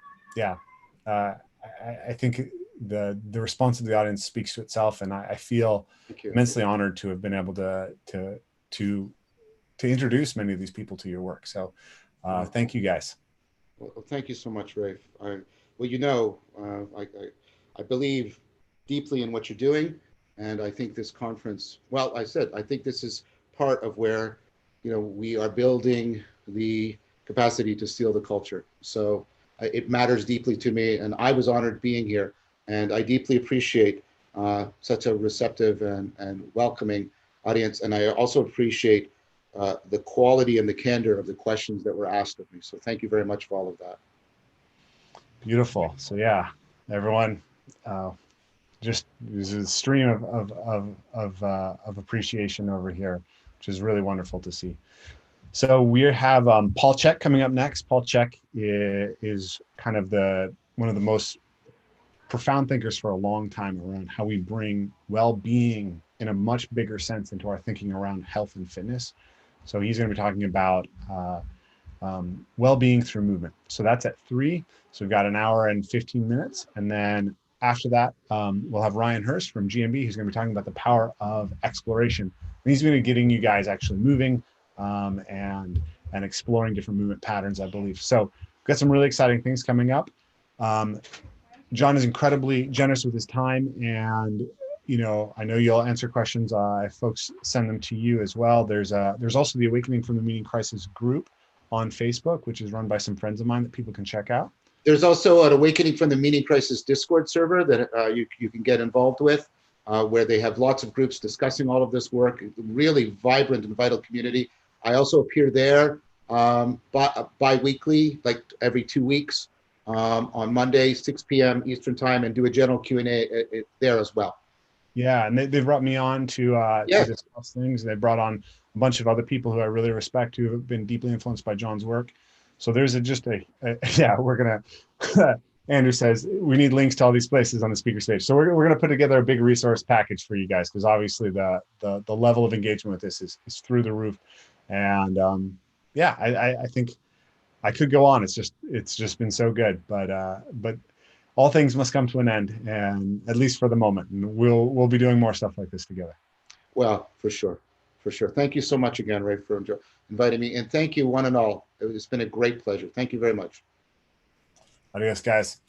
think the response of the audience speaks to itself, and I feel immensely honored to have been able to introduce many of these people to your work. So thank you guys. Well, thank you so much, Rafe. Well, you know, I believe deeply in what you're doing. And I think this conference, well, I think this is part of where, we are building the capacity to steal the culture. So it matters deeply to me, and I was honored being here. And I deeply appreciate such a receptive and welcoming audience. And I also appreciate the quality and the candor of the questions that were asked of me. So thank you very much for all of that. Beautiful. So yeah, everyone, just there's a stream of appreciation over here, which is really wonderful to see. So we have Paul Chek coming up next. Paul Chek is kind of one of the most profound thinkers for a long time around how we bring well-being in a much bigger sense into our thinking around health and fitness. So he's going to be talking about well-being through movement. So that's at 3. So we've got an hour and 15 minutes. And then after that, we'll have Ryan Hurst from GMB, who's going to be talking about the power of exploration. And he's going to be getting you guys actually moving and exploring different movement patterns, I believe. So we've got some really exciting things coming up. John is incredibly generous with his time, and I know you'll answer questions if folks send them to you as well. There's also the Awakening from the Meaning Crisis group on Facebook, which is run by some friends of mine that people can check out. There's also an Awakening from the Meaning Crisis Discord server that you can get involved with, where they have lots of groups discussing all of this work. Really vibrant and vital community. I also appear there bi-weekly, like every 2 weeks, on Monday, 6 p.m. Eastern time, and do a general Q&A there as well. Yeah, and they brought me on to discuss things. They brought on a bunch of other people who I really respect, who have been deeply influenced by John's work. So there's we're gonna. Andrew says we need links to all these places on the speaker stage. So we're gonna put together a big resource package for you guys, because obviously the level of engagement with this is through the roof. And I think I could go on. It's just been so good, but all things must come to an end, and at least for the moment. And we'll be doing more stuff like this together. Well, for sure. Thank you so much again, Ray, for inviting me, and thank you one and all. It's been a great pleasure. Thank you very much. Adios, guys.